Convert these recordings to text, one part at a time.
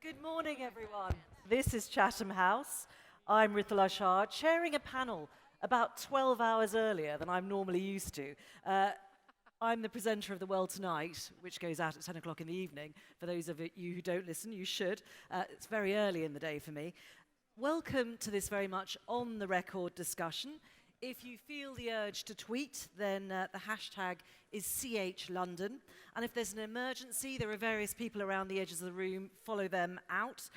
Good morning, everyone. This is Chatham House. I'm Rithal Ashar, chairing a panel about 12 hours earlier than I'm normally used to. I'm the presenter of The World Tonight, which goes out at 10 o'clock in the evening. For those of you who don't listen, you should. It's very early in the day for me. Welcome to this very much on-the-record discussion. If you feel the urge to tweet, then the hashtag is CHLondon. And if there's an emergency, there are various people around the edges of the room. Follow them out.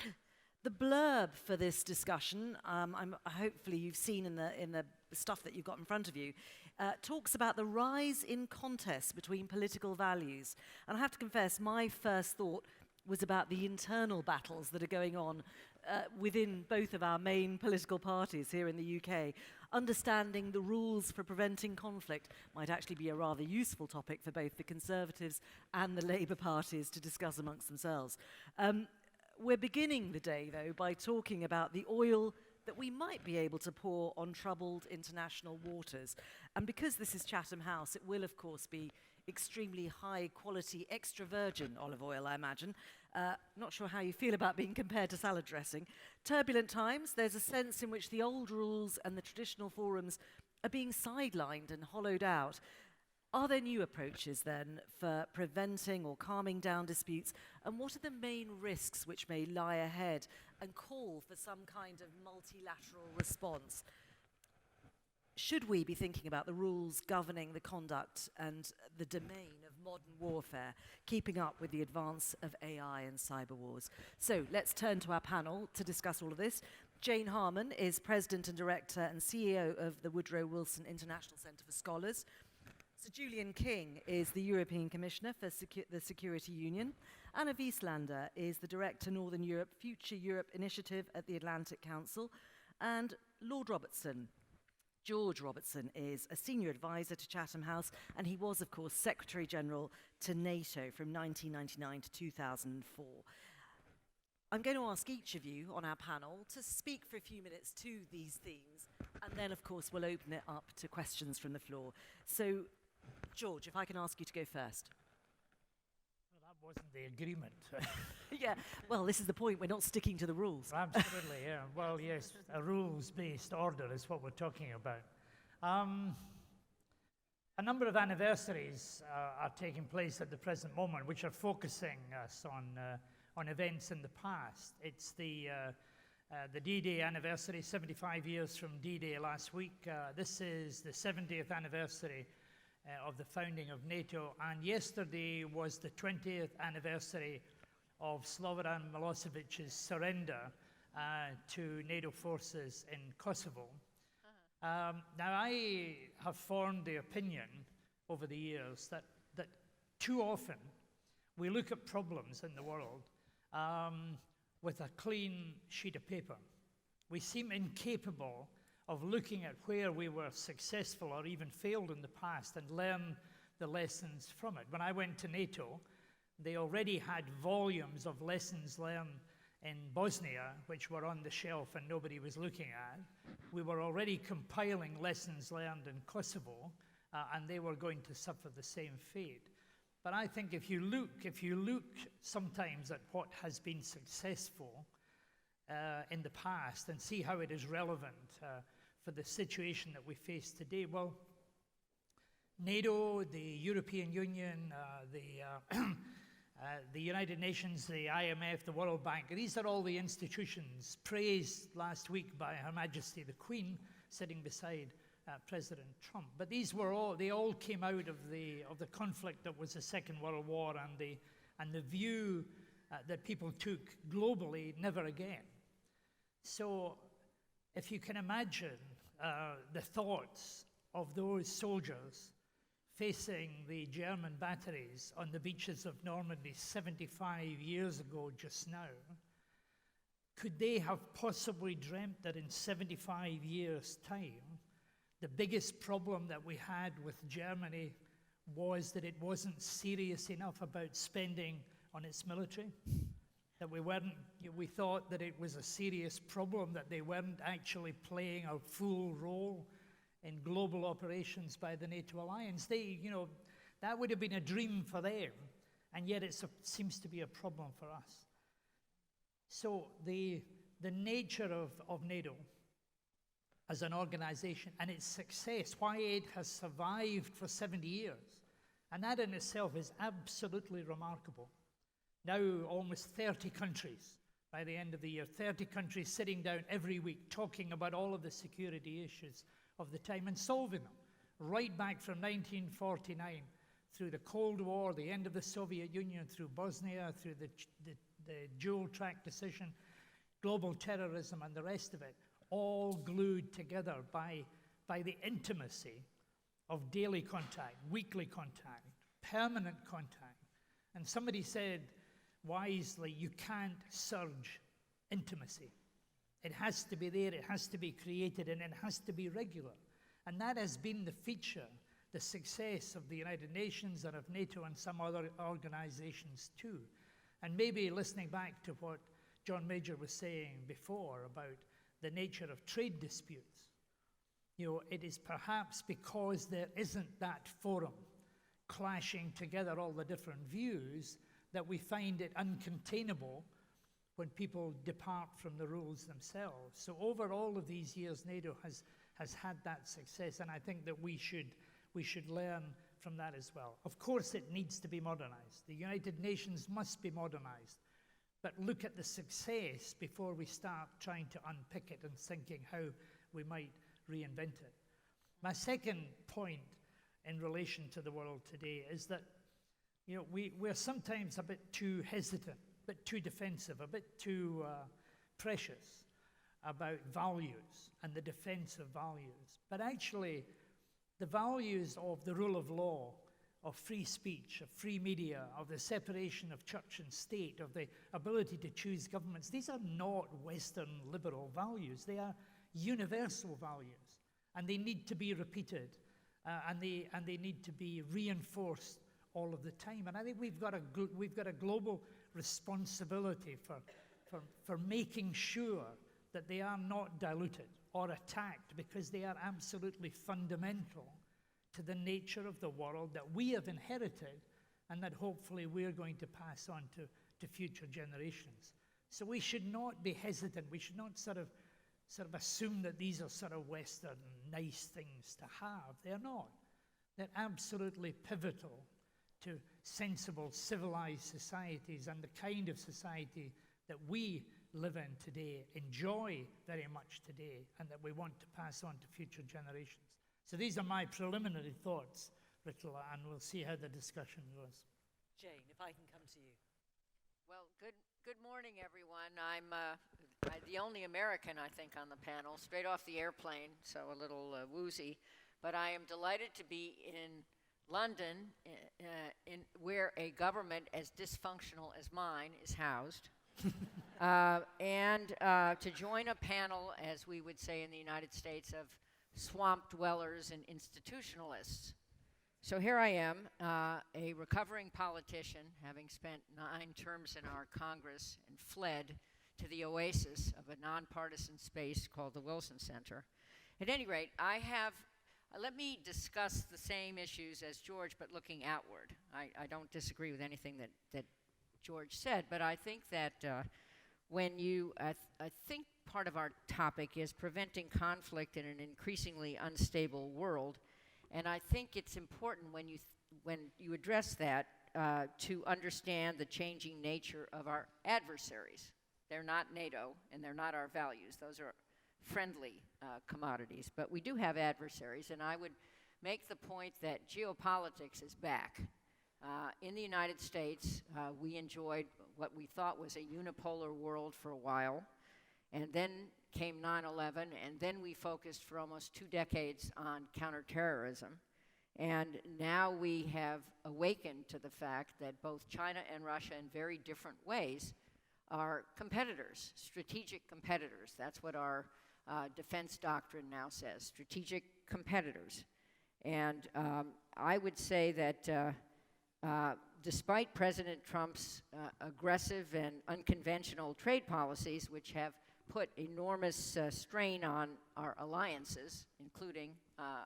The blurb for this discussion, hopefully you've seen in the stuff that you've got in front of you, talks about the rise in contest between political values. And I have to confess, my first thought was about the internal battles that are going on within both of our main political parties here in the UK. Understanding the rules for preventing conflict might actually be a rather useful topic for both the Conservatives and the Labour parties to discuss amongst themselves. We're beginning the day, though, by talking about the oil that we might be able to pour on troubled international waters. And because this is Chatham House, it will, of course, be extremely high-quality extra virgin olive oil, I imagine. Not sure how you feel about being compared to salad dressing. Turbulent times, there's a sense in which the old rules and the traditional forums are being sidelined and hollowed out. Are there new approaches, then, for preventing or calming down disputes? And what are the main risks which may lie ahead and call for some kind of multilateral response? Should we be thinking about the rules governing the conduct and the domain of modern warfare, keeping up with the advance of AI and cyber wars? So let's turn to our panel to discuss all of this. Jane Harman is President and Director and CEO of the Woodrow Wilson International Centre for Scholars. Sir Julian King is the European Commissioner for the Security Union. Anna Wieslander is the Director Northern Europe Future Europe Initiative at the Atlantic Council. And George Robertson is a senior advisor to Chatham House, and he was, of course, Secretary General to NATO from 1999 to 2004. I'm going to ask each of you on our panel to speak for a few minutes to these themes, and then, of course, we'll open it up to questions from the floor. So, George, if I can ask you to go first. Well, that wasn't the agreement. Yeah, well, this is the point. We're not sticking to the rules. Absolutely, yeah. Well, yes, a rules-based order is what we're talking about. A number of anniversaries are taking place at the present moment, which are focusing us on events in the past. It's the D-Day anniversary, 75 years from D-Day last week. This is the 70th anniversary of the founding of NATO, and yesterday was the 20th anniversary of Slobodan Milosevic's surrender to NATO forces in Kosovo. Now, I have formed the opinion over the years that too often we look at problems in the world with a clean sheet of paper. We seem incapable of looking at where we were successful or even failed in the past and learn the lessons from it. When I went to NATO, they already had volumes of lessons learned in Bosnia, which were on the shelf and nobody was looking at. We were already compiling lessons learned in Kosovo, and they were going to suffer the same fate. But I think if you look sometimes at what has been successful in the past and see how it is relevant for the situation that we face today, well, NATO, the European Union, the United Nations, the IMF, the World Bank, these are all the institutions praised last week by Her Majesty the Queen, sitting beside President Trump. But they all came out of the conflict that was the Second World War and the view that people took globally, never again. So if you can imagine the thoughts of those soldiers facing the German batteries on the beaches of Normandy 75 years ago just now, could they have possibly dreamt that in 75 years' time, the biggest problem that we had with Germany was that it wasn't serious enough about spending on its military? That we thought that it was a serious problem, that they weren't actually playing a full role in global operations by the NATO alliance. That would have been a dream for them, and yet it seems to be a problem for us. So the nature of NATO as an organization and its success, why it has survived for 70 years, and that in itself is absolutely remarkable. Now almost 30 countries by the end of the year, 30 countries sitting down every week talking about all of the security issues of the time and solving them, right back from 1949 through the Cold War, the end of the Soviet Union, through Bosnia, through the dual track decision, global terrorism and the rest of it, all glued together by the intimacy of daily contact, weekly contact, permanent contact. And somebody said wisely, you can't surge intimacy. It has to be there, it has to be created, and it has to be regular. And that has been the feature, the success of the United Nations and of NATO and some other organizations too. And maybe listening back to what John Major was saying before about the nature of trade disputes, it is perhaps because there isn't that forum clashing together all the different views that we find it uncontainable when people depart from the rules themselves. So over all of these years, NATO has had that success, and I think that we should learn from that as well. Of course, it needs to be modernized. The United Nations must be modernized. But look at the success before we start trying to unpick it and thinking how we might reinvent it. My second point in relation to the world today is that we're sometimes a bit too hesitant, a bit too defensive, a bit too precious about values and the defense of values. But actually, the values of the rule of law, of free speech, of free media, of the separation of church and state, of the ability to choose governments, these are not Western liberal values. They are universal values, and they need to be repeated, and they need to be reinforced all of the time. And I think we've got a global responsibility for making sure that they are not diluted or attacked, because they are absolutely fundamental to the nature of the world that we have inherited and that hopefully we're going to pass on to future generations. So we should not be hesitant. We should not sort of assume that these are sort of Western nice things to have. They're not. They're absolutely pivotal to sensible, civilized societies and the kind of society that we live in today, enjoy very much today, and that we want to pass on to future generations. So these are my preliminary thoughts, Ritala, and we'll see how the discussion goes. Jane, if I can come to you. Well, good morning, everyone. I'm the only American, I think, on the panel, straight off the airplane, so a little woozy. But I am delighted to be in London, where a government as dysfunctional as mine is housed, and to join a panel, as we would say in the United States, of swamp dwellers and institutionalists. So here I am, a recovering politician, having spent 9 terms in our Congress and fled to the oasis of a nonpartisan space called the Wilson Center. At any rate, let me discuss the same issues as George, but looking outward. I don't disagree with anything that George said, but I think that I think part of our topic is preventing conflict in an increasingly unstable world, and I think it's important when you address that to understand the changing nature of our adversaries. They're not NATO, and they're not our values. Those are friendly commodities, but we do have adversaries, and I would make the point that geopolitics is back. In the United States, we enjoyed what we thought was a unipolar world for a while, and then came 9/11, and then we focused for almost 2 decades on counterterrorism. And now we have awakened to the fact that both China and Russia, in very different ways, are competitors, strategic competitors. That's what our defense doctrine now says, strategic competitors. And I would say that despite President Trump's aggressive and unconventional trade policies, which have put enormous strain on our alliances, including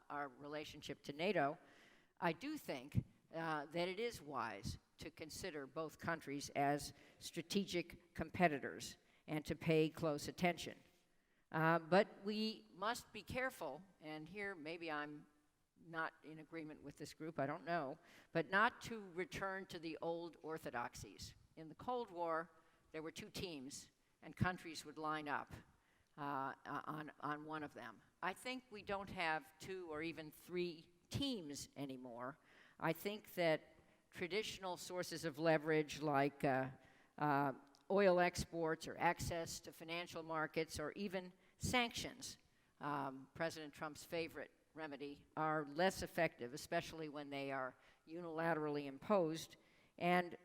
our relationship to NATO, I do think that it is wise to consider both countries as strategic competitors. and to pay close attention. But we must be careful, and here maybe I'm not in agreement with this group, I don't know, but not to return to the old orthodoxies. In the Cold War, there were two teams, and countries would line up on one of them. I think we don't have two or even three teams anymore. I think that traditional sources of leverage like oil exports or access to financial markets or even sanctions, President Trump's favorite remedy, are less effective, especially when they are unilaterally imposed. And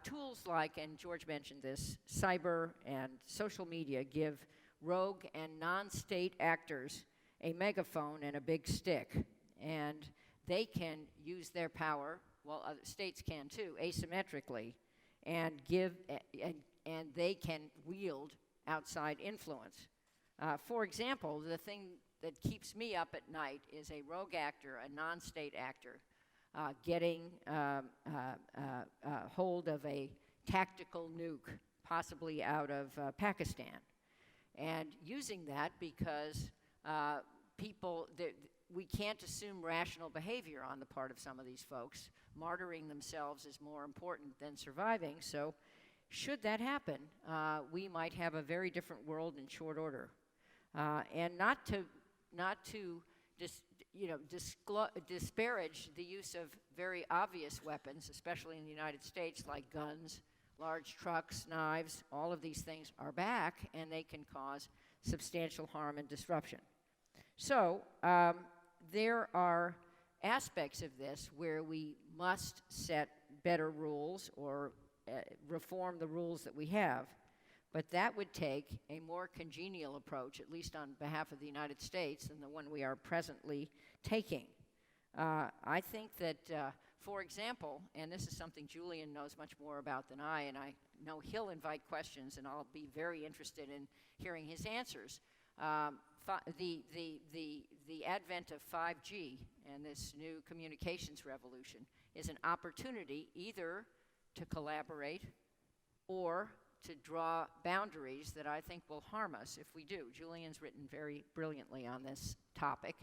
tools like, and George mentioned this, cyber and social media give rogue and non-state actors a megaphone and a big stick. And they can use their power, well, other states can too, asymmetrically, and and they can wield outside influence. For example, the thing that keeps me up at night is a rogue actor, a non-state actor, getting hold of a tactical nuke, possibly out of Pakistan, and using that because we can't assume rational behavior on the part of some of these folks. Martyring themselves is more important than surviving, so should that happen, we might have a very different world in short order. And not to disparage the use of very obvious weapons, especially in the United States, like guns, large trucks, knives. All of these things are back, and they can cause substantial harm and disruption. So there are aspects of this where we must set better rules or reform the rules that we have. But that would take a more congenial approach, at least on behalf of the United States, than the one we are presently taking. I think that, for example, and this is something Julian knows much more about than I, and I know he'll invite questions, and I'll be very interested in hearing his answers. The advent of 5G and this new communications revolution is an opportunity either to collaborate or to draw boundaries that I think will harm us if we do. Julian's written very brilliantly on this topic,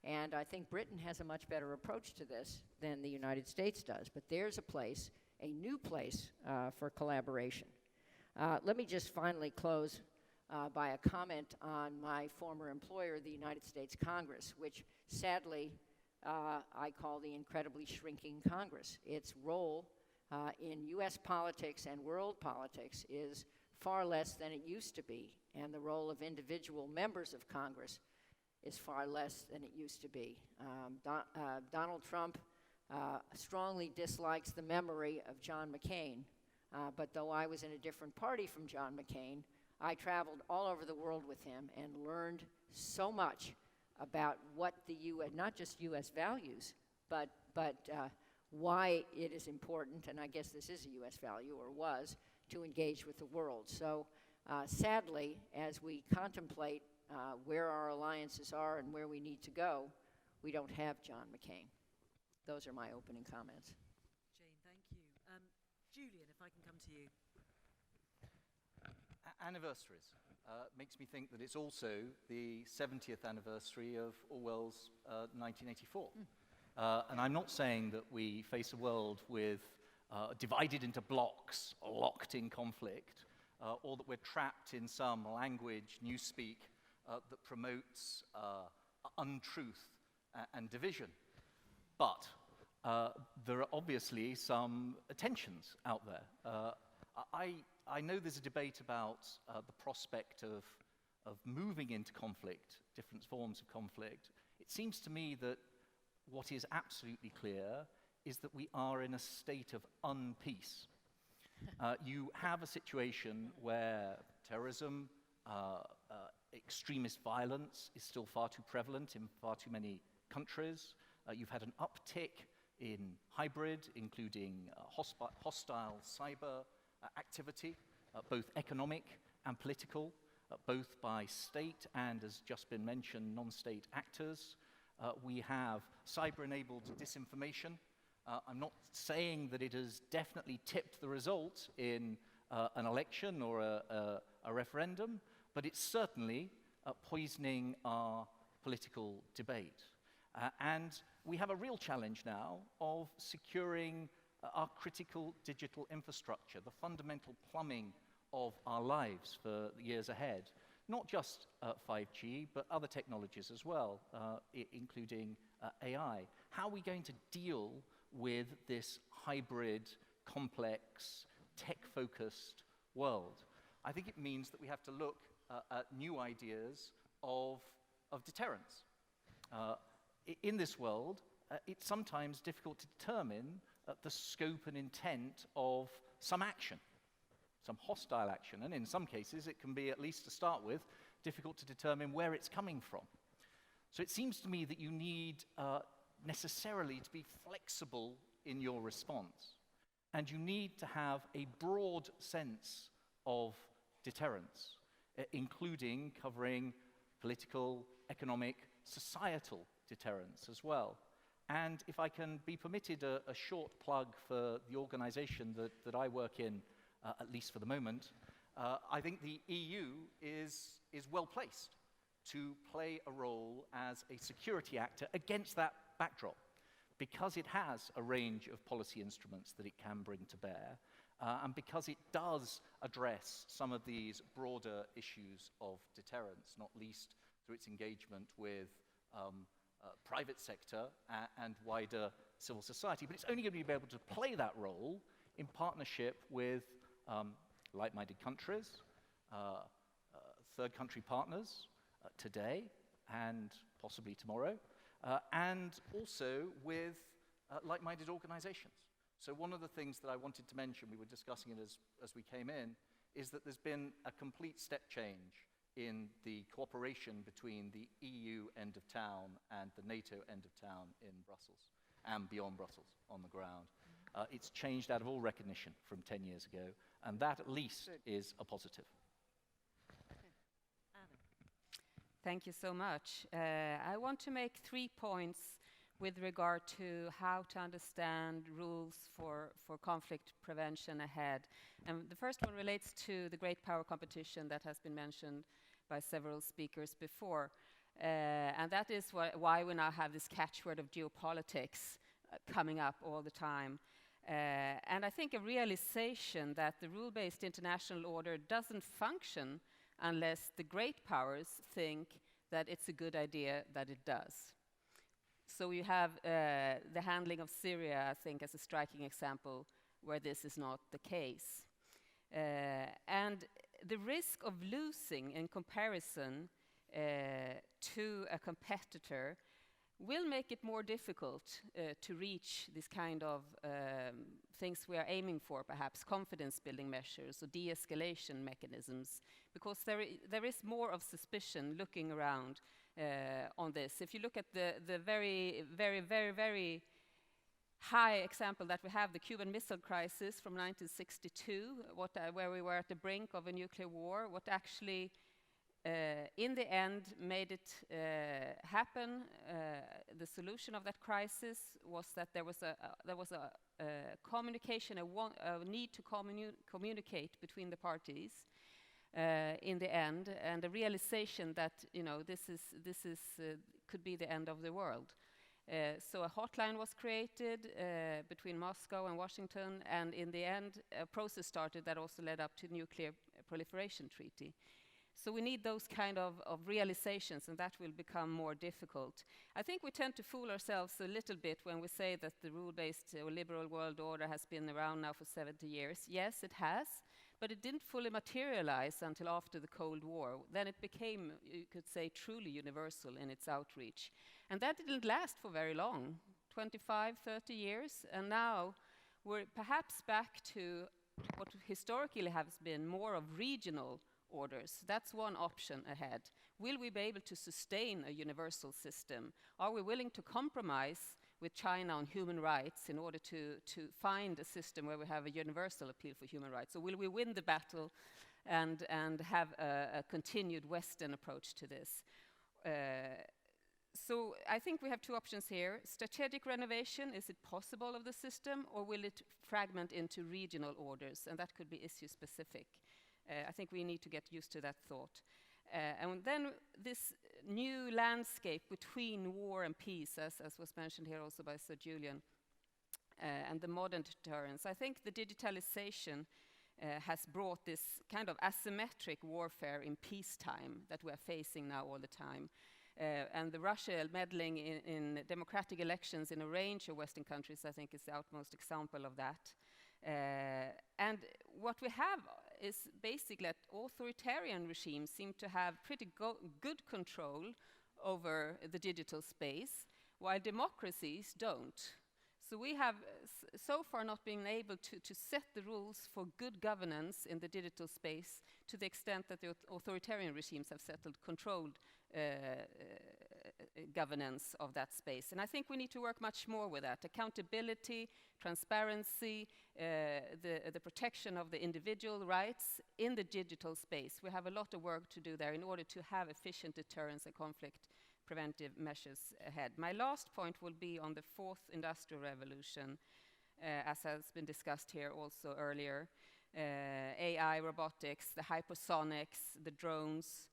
and I think Britain has a much better approach to this than the United States does. But there's a place, a new place for collaboration. Let me just finally close by a comment on my former employer, the United States Congress, which sadly I call the incredibly shrinking Congress. Its role in U.S. politics and world politics is far less than it used to be, and the role of individual members of Congress is far less than it used to be. Donald Trump strongly dislikes the memory of John McCain, but though I was in a different party from John McCain, I traveled all over the world with him and learned so much about what the U.S., not just U.S. values, but why it is important, and I guess this is a U.S. value, or was, to engage with the world. So sadly, as we contemplate where our alliances are and where we need to go, we don't have John McCain. Those are my opening comments. Jane, thank you. Julian, if I can come to you. Anniversaries makes me think that it's also the 70th anniversary of Orwell's 1984. And I'm not saying that we face a world with divided into blocks, locked in conflict, or that we're trapped in some language, newspeak, that promotes untruth and division. But there are obviously some tensions out there. I know there's a debate about the prospect of moving into conflict, different forms of conflict. It seems to me that what is absolutely clear is that we are in a state of unpeace. You have a situation where terrorism, extremist violence is still far too prevalent in far too many countries. You've had an uptick in hybrid, including hostile cyber activity, both economic and political, both by state and, as just been mentioned, non-state actors. We have cyber-enabled disinformation. I'm not saying that it has definitely tipped the result in an election or a referendum, but it's certainly poisoning our political debate. And we have a real challenge now of securing our critical digital infrastructure, the fundamental plumbing of our lives for the years ahead. Not just 5G, but other technologies as well, including AI. How are we going to deal with this hybrid, complex, tech-focused world? I think it means that we have to look at new ideas of deterrence. In this world, it's sometimes difficult to determine the scope and intent of some action, some hostile action, and in some cases it can be, at least to start with, difficult to determine where it's coming from. So it seems to me that you need necessarily to be flexible in your response, and you need to have a broad sense of deterrence, including covering political, economic, societal deterrence as well. And if I can be permitted a short plug for the organization that I work in, at least for the moment, I think the EU is well placed to play a role as a security actor against that backdrop, because it has a range of policy instruments that it can bring to bear, and because it does address some of these broader issues of deterrence, not least through its engagement with private sector and wider civil society. But it's only going to be able to play that role in partnership with like-minded countries, third country partners today and possibly tomorrow, and also with like-minded organizations. So one of the things that I wanted to mention, we were discussing it as we came in, is that there's been a complete step change in the cooperation between the EU end of town and the NATO end of town in Brussels and beyond Brussels on the ground. It's changed out of all recognition from 10 years ago, and that at least is a positive. Thank you so much. I want to make 3 points with regard to how to understand rules for conflict prevention ahead. And the first one relates to the great power competition that has been mentioned by several speakers before. And that is why we now have this catchword of geopolitics coming up all the time. And I think a realization that the rule-based international order doesn't function unless the great powers think that it's a good idea that it does. So you have the handling of Syria, I think, as a striking example where this is not the case. And the risk of losing in comparison to a competitor will make it more difficult to reach this kind of things we are aiming for, perhaps confidence-building measures or de-escalation mechanisms, because there is more of suspicion looking around on this. If you look at the very, very, very, very high example that we have, the Cuban Missile Crisis from 1962, where we were at the brink of a nuclear war, what actually in the end made it happen, the solution of that crisis was that there was a communication, a need to communicate between the parties in the end, and a realization that this could be the end of the world. So a hotline was created between Moscow and Washington, and in the end, a process started that also led up to the nuclear proliferation treaty. So we need those kind of realizations, and that will become more difficult. I think we tend to fool ourselves a little bit when we say that the rule-based or liberal world order has been around now for 70 years. Yes, it has, but it didn't fully materialize until after the Cold War. Then it became, you could say, truly universal in its outreach. And that didn't last for very long, 25, 30 years, and now we're perhaps back to what historically has been more of regional orders. That's one option ahead. Will we be able to sustain a universal system? Are we willing to compromise with China on human rights in order to find a system where we have a universal appeal for human rights? Or will we win the battle and have a continued Western approach to this? So I think we have two options here. Strategic renovation, is it possible of the system, or will it fragment into regional orders? And that could be issue specific. I think we need to get used to that thought. And then this new landscape between war and peace, as was mentioned here also by Sir Julian, and the modern deterrence. I think the digitalization has brought this kind of asymmetric warfare in peacetime that we are facing now all the time. And the Russia meddling in democratic elections in a range of Western countries, I think, is the outmost example of that. And what we have is basically that authoritarian regimes seem to have pretty good control over the digital space, while democracies don't. So we have so far not been able to set the rules for good governance in the digital space to the extent that the authoritarian regimes have settled controlled governance of that space. And I think we need to work much more with that. Accountability, transparency, the protection of the individual rights in the digital space. We have a lot of work to do there in order to have efficient deterrence and conflict preventive measures ahead. My last point will be on the fourth industrial revolution, as has been discussed here also earlier. AI, robotics, the hypersonics, the drones.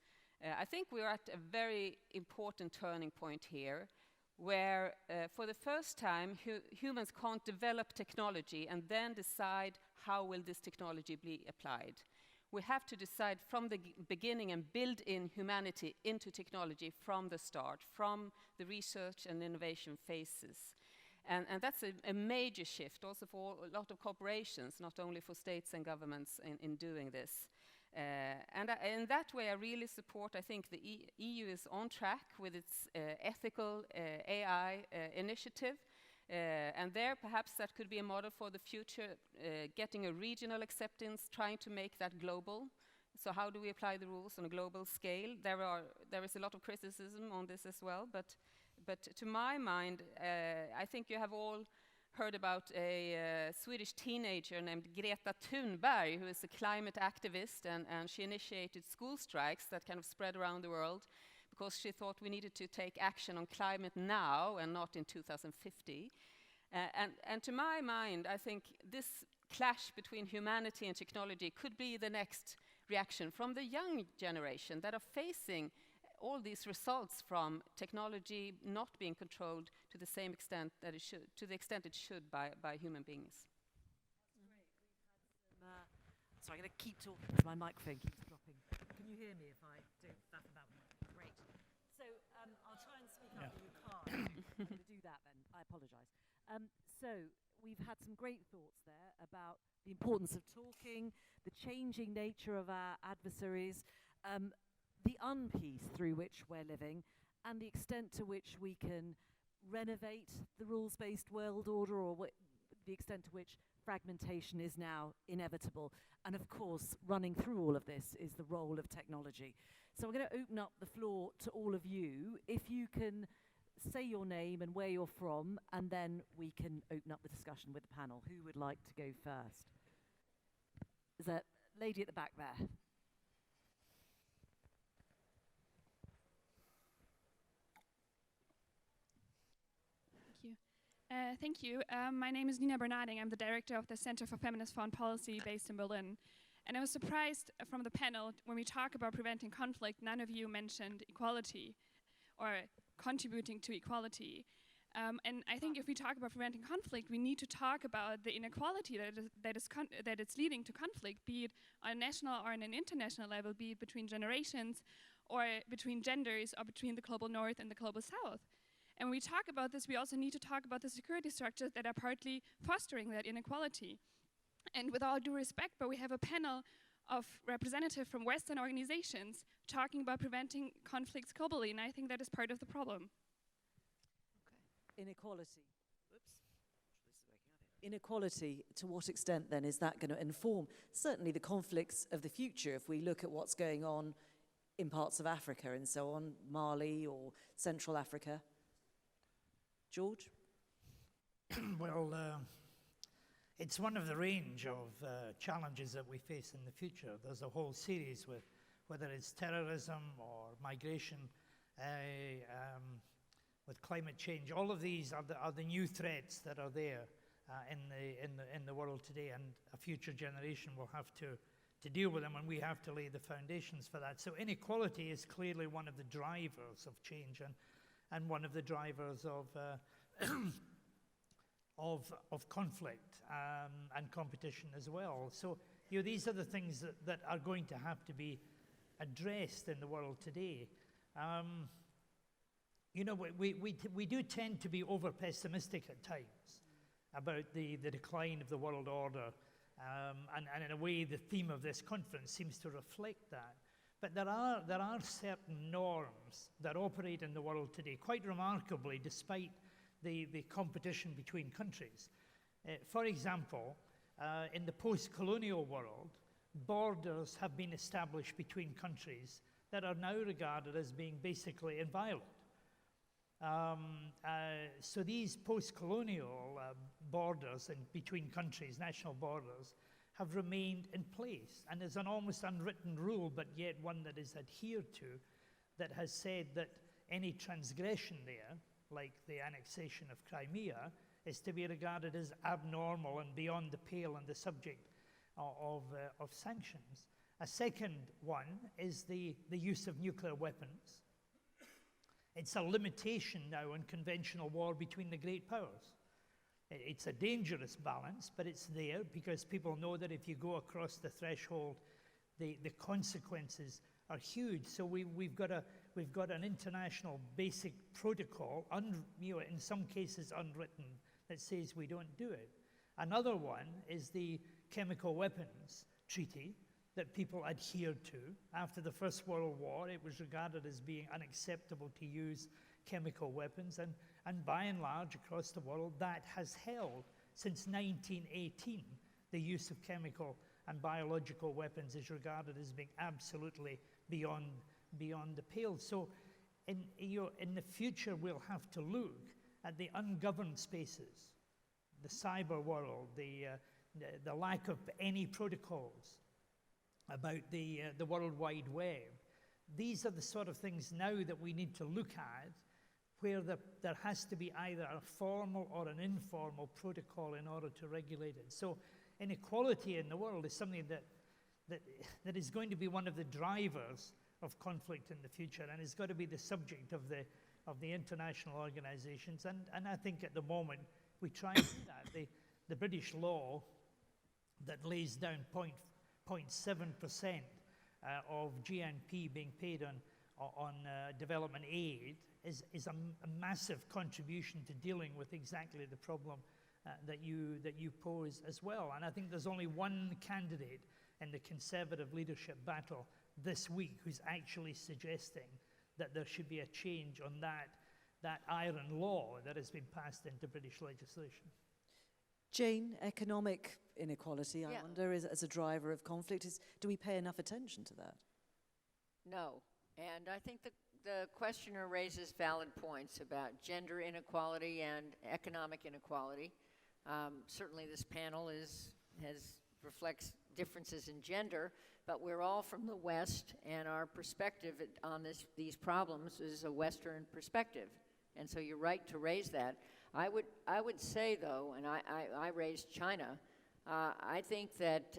I think we are at a very important turning point here, where for the first time humans can't develop technology and then decide how will this technology be applied. We have to decide from the beginning and build in humanity into technology from the start, from the research and innovation phases. And that's a major shift also for a lot of corporations, not only for states and governments in doing this. And in that way, I really support, I think the EU is on track with its ethical AI initiative. And there, perhaps that could be a model for the future, getting a regional acceptance, trying to make that global. So how do we apply the rules on a global scale? There is a lot of criticism on this as well, but to my mind, I think you have all heard about a Swedish teenager named Greta Thunberg, who is a climate activist, and she initiated school strikes that kind of spread around the world because she thought we needed to take action on climate now and not in 2050. And to my mind, I think this clash between humanity and technology could be the next reaction from the young generation that are facing all these results from technology not being controlled to the same extent that it should, to the extent it should by human beings. That's great. We've had some, sorry, I'm going to keep talking because my microphone keeps dropping. Can you hear me if I don't faff about me? Great. So I'll try and speak up in your car. I'm going to do that then. I apologise. So we've had some great thoughts there about the importance of talking, the changing nature of our adversaries, the unpeace through which we're living, and the extent to which we can renovate the rules-based world order, or the extent to which fragmentation is now inevitable. And of course, running through all of this is the role of technology. So I'm going to open up the floor to all of you. If you can say your name and where you're from, and then we can open up the discussion with the panel. Who would like to go first? There's a lady at the back there. Thank you. My name is Nina Bernarding. I'm the director of the Center for Feminist Foreign Policy based in Berlin. And I was surprised from the panel, when we talk about preventing conflict, none of you mentioned equality or contributing to equality. And I think if we talk about preventing conflict, we need to talk about the inequality that is leading to conflict, be it on a national or on an international level, be it between generations or between genders or between the global north and the global south. And when we talk about this, we also need to talk about the security structures that are partly fostering that inequality. And with all due respect, but we have a panel of representatives from Western organizations talking about preventing conflicts globally, and I think that is part of the problem. Okay. Inequality. Oops. Inequality, to what extent then is that going to inform certainly the conflicts of the future if we look at what's going on in parts of Africa and so on, Mali or Central Africa? George? Well, it's one of the range of challenges that we face in the future. There's a whole series with whether it's terrorism or migration. with climate change. All of these are the new threats that are there in the world today, and a future generation will have to deal with them, and we have to lay the foundations for that. So inequality is clearly one of the drivers of change, and one of the drivers of of conflict and competition as well. So these are the things that are going to have to be addressed in the world today. We do tend to be over pessimistic at times about the decline of the world order, and in a way the theme of this conference seems to reflect that. But there are certain norms that operate in the world today, quite remarkably, despite the competition between countries. For example, in the post-colonial world, borders have been established between countries that are now regarded as being basically inviolate. So these post-colonial borders between countries, national borders, have remained in place. And there's an almost unwritten rule, but yet one that is adhered to, that has said that any transgression there, like the annexation of Crimea, is to be regarded as abnormal and beyond the pale and the subject of sanctions. A second one is the use of nuclear weapons. It's a limitation now on conventional war between the great powers. It's a dangerous balance, but it's there because people know that if you go across the threshold, the consequences are huge. So we've got an international basic protocol, in some cases unwritten, that says we don't do it. Another one is the Chemical Weapons Treaty that people adhered to. After the First World War, it was regarded as being unacceptable to use chemical weapons, and by and large across the world that has held. Since 1918, the use of chemical and biological weapons is regarded as being absolutely beyond the pale. So in the future we'll have to look at the ungoverned spaces, the cyber world, the lack of any protocols about the World Wide Web. These are the sort of things now that we need to look at, where there has to be either a formal or an informal protocol in order to regulate it. So inequality in the world is something that is going to be one of the drivers of conflict in the future, and is going to be the subject of the international organizations. And I think at the moment we try and do that. The British law that lays down 0.7% of GNP being paid on development aid is a massive contribution to dealing with exactly the problem that you pose as well. And I think there's only one candidate in the Conservative leadership battle this week who's actually suggesting that there should be a change on that iron law that has been passed into British legislation. Jane, economic inequality, I wonder, as a driver of conflict, do we pay enough attention to that? No. And I think the questioner raises valid points about gender inequality and economic inequality. Certainly this panel reflects differences in gender, but we're all from the West, and our perspective on these problems is a Western perspective. And so you're right to raise that. I would say, though, and I raised China, I think that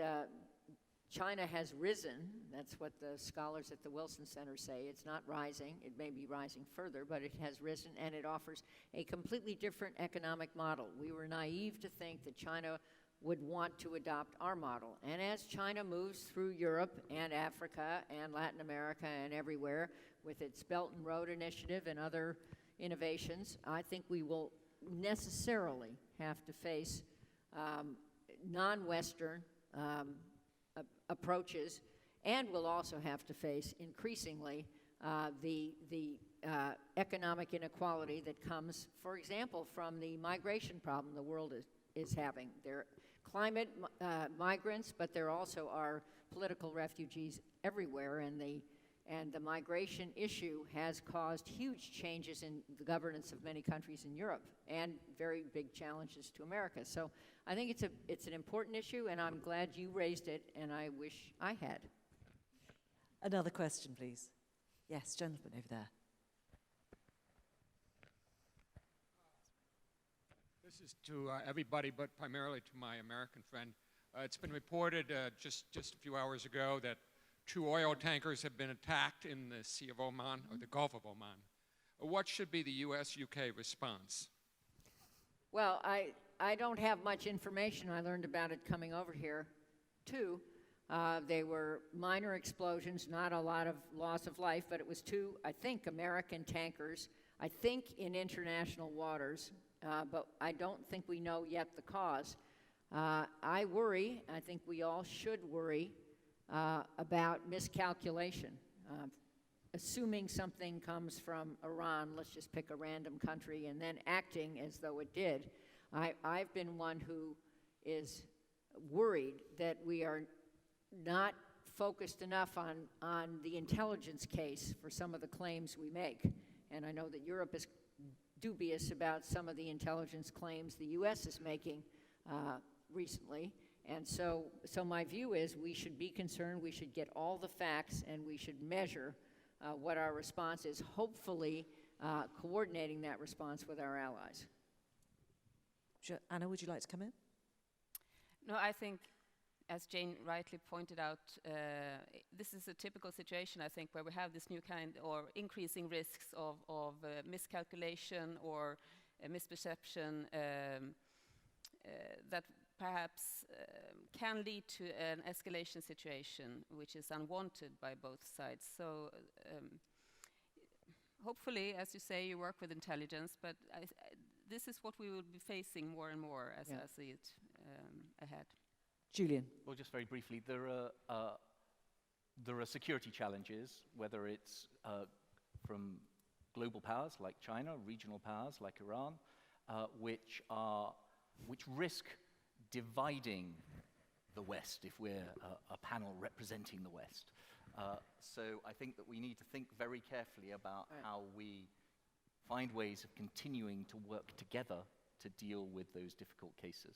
China has risen. That's what the scholars at the Wilson Center say. It's not rising. It may be rising further, but it has risen, and it offers a completely different economic model. We were naive to think that China would want to adopt our model. And as China moves through Europe and Africa and Latin America and everywhere with its Belt and Road Initiative and other innovations, I think we will necessarily have to face non-Western approaches, and we'll also have to face increasingly the economic inequality that comes, for example, from the migration problem the world is having. There are climate migrants, but there also are political refugees everywhere, and the migration issue has caused huge changes in the governance of many countries in Europe and very big challenges to America. So I think it's an important issue, and I'm glad you raised it, and I wish I had. Another question, please. Yes, gentleman over there. This is to everybody, but primarily to my American friend. It's been reported just a few hours ago that 2 oil tankers have been attacked in the Sea of Oman, or the Gulf of Oman. What should be the US-UK response? Well, I don't have much information. I learned about it coming over here, too. They were minor explosions, not a lot of loss of life, but it was 2, I think, American tankers, I think in international waters, but I don't think we know yet the cause. I worry, I think we all should worry, about miscalculation. Assuming something comes from Iran, let's just pick a random country, and then acting as though it did. I've been one who is worried that we are not focused enough on the intelligence case for some of the claims we make. And I know that Europe is dubious about some of the intelligence claims the US is making recently. And so my view is we should be concerned, we should get all the facts, and we should measure what our response is, hopefully coordinating that response with our allies. Anna, would you like to come in? No, I think, as Jane rightly pointed out, this is a typical situation, I think, where we have this new kind or increasing risks of miscalculation or misperception that perhaps can lead to an escalation situation which is unwanted by both sides. So hopefully, as you say, you work with intelligence, but this is what we will be facing more and more as I see it ahead. Julian. Well, just very briefly, there are security challenges, whether it's from global powers like China, regional powers like Iran, which risk dividing the West if we're a panel representing the West. So I think that we need to think very carefully about how we find ways of continuing to work together to deal with those difficult cases.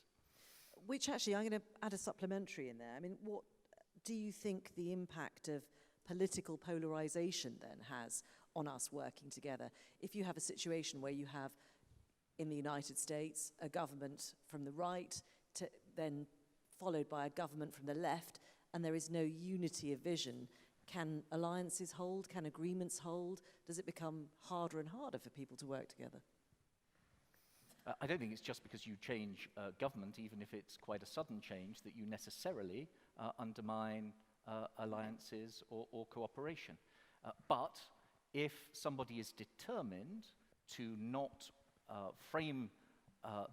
Which actually, I'm going to add a supplementary in there. I mean, what do you think the impact of political polarization then has on us working together? If you have a situation where you have, in the United States, a government from the right, then followed by a government from the left, and there is no unity of vision, can alliances hold? Can agreements hold? Does it become harder and harder for people to work together? I don't think it's just because you change government, even if it's quite a sudden change, that you necessarily undermine alliances or cooperation. But if somebody is determined to not frame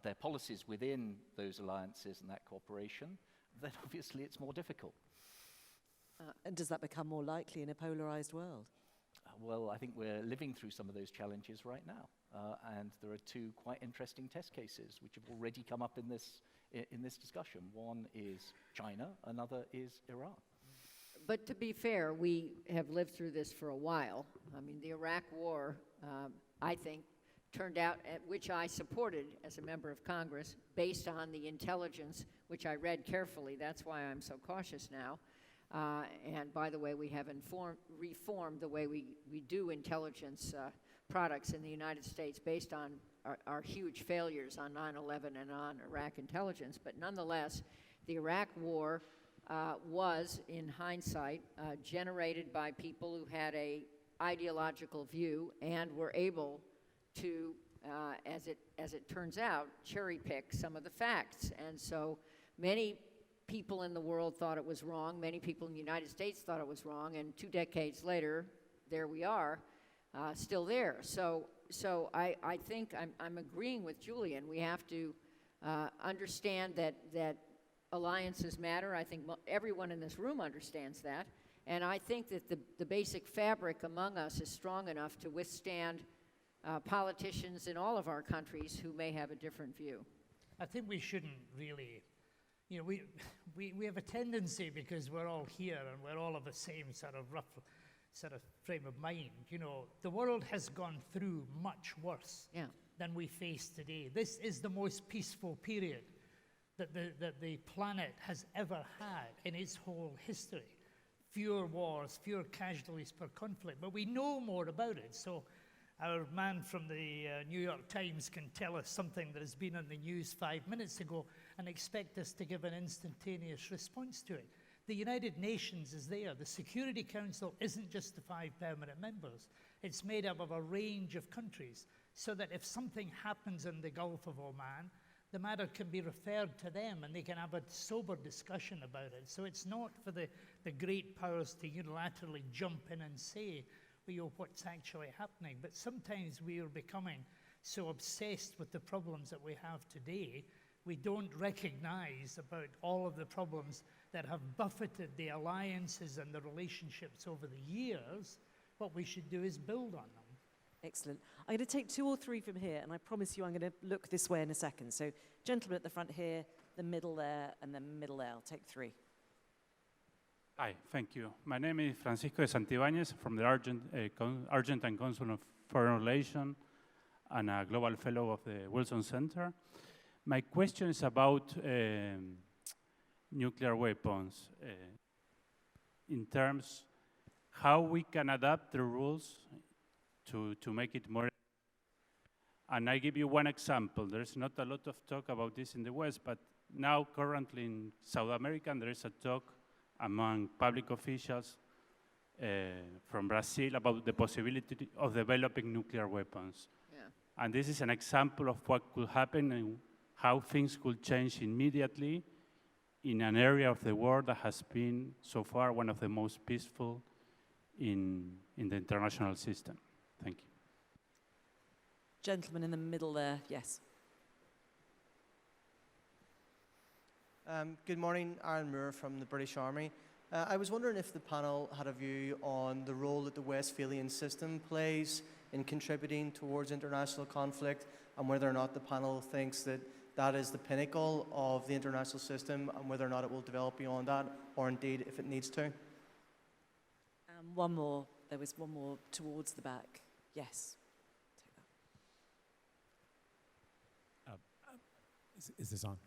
their policies within those alliances and that cooperation, then obviously it's more difficult. And does that become more likely in a polarized world? Well, I think we're living through some of those challenges right now. And there are 2 quite interesting test cases which have already come up in this discussion. One is China, another is Iran. But to be fair, we have lived through this for a while. I mean, the Iraq War, I think, turned out, which I supported as a member of Congress, based on the intelligence, which I read carefully. That's why I'm so cautious now. And by the way, we have reformed the way we do intelligence products in the United States based on our huge failures on 9/11 and on Iraq intelligence. But nonetheless, the Iraq War was, in hindsight, generated by people who had a ideological view and were able to, as it turns out, cherry pick some of the facts. And so many people in the world thought it was wrong. Many people in the United States thought it was wrong. And 2 decades later, there we are, still there. So I think I'm agreeing with Julian. We have to understand that alliances matter. I think everyone in this room understands that. And I think that the basic fabric among us is strong enough to withstand politicians in all of our countries who may have a different view. I think we shouldn't really, we have a tendency, because we're all here and we're all of the same sort of rough sort of frame of mind. The world has gone through much worse than we face today. This is the most peaceful period that the planet has ever had in its whole history. Fewer wars, fewer casualties per conflict, but we know more about it. So Our man from the New York Times can tell us something that has been on the news 5 minutes ago and expect us to give an instantaneous response to it. The United Nations is there. The Security Council isn't just the 5 permanent members. It's made up of a range of countries, so that if something happens in the Gulf of Oman, the matter can be referred to them and they can have a sober discussion about it. So it's not for the great powers to unilaterally jump in and say, what's actually happening. But sometimes we are becoming so obsessed with the problems that we have today, we don't recognize about all of the problems that have buffeted the alliances and the relationships over the years. What we should do is build on them. Excellent. I'm going to take 2 or 3 from here, and I promise you I'm going to look this way in a second. So, gentleman at the front here, the middle there, and the middle there. I'll take 3. Hi, thank you. My name is Francisco de Santibáñez from the Argentine Council of Foreign Relations and a Global Fellow of the Wilson Center. My question is about nuclear weapons in terms how we can adapt the rules to make it more. And I give you one example. There's not a lot of talk about this in the West, but now currently in South America, there is a talk among public officials from Brazil about the possibility of developing nuclear weapons. Yeah. And this is an example of what could happen and how things could change immediately in an area of the world that has been so far one of the most peaceful in the international system. Thank you. Gentleman in the middle there, yes. Good morning, Aaron Moore from the British Army. I was wondering if the panel had a view on the role that the Westphalian system plays in contributing towards international conflict, and whether or not the panel thinks that that is the pinnacle of the international system, and whether or not it will develop beyond that, or indeed if it needs to. One more. There was one more towards the back. Yes. Take that. Is this on?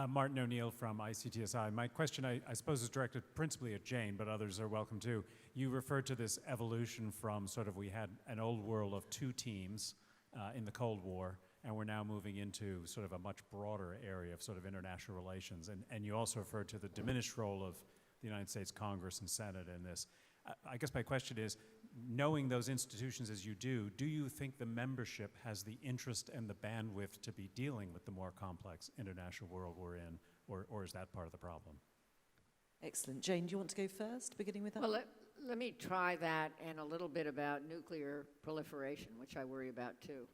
Martin O'Neill from ICTSI. My question, I suppose, is directed principally at Jane, but others are welcome too. You referred to this evolution from sort of, we had an old world of 2 teams in the Cold War, and we're now moving into sort of a much broader area of sort of international relations. And you also referred to the diminished role of the United States Congress and Senate in this. I guess my question is, knowing those institutions as you do you think the membership has the interest and the bandwidth to be dealing with the more complex international world we're in, or is that part of the problem? Excellent. Jane, do you want to go first, beginning with that? Well, let me try that and a little bit about nuclear proliferation, which I worry about too.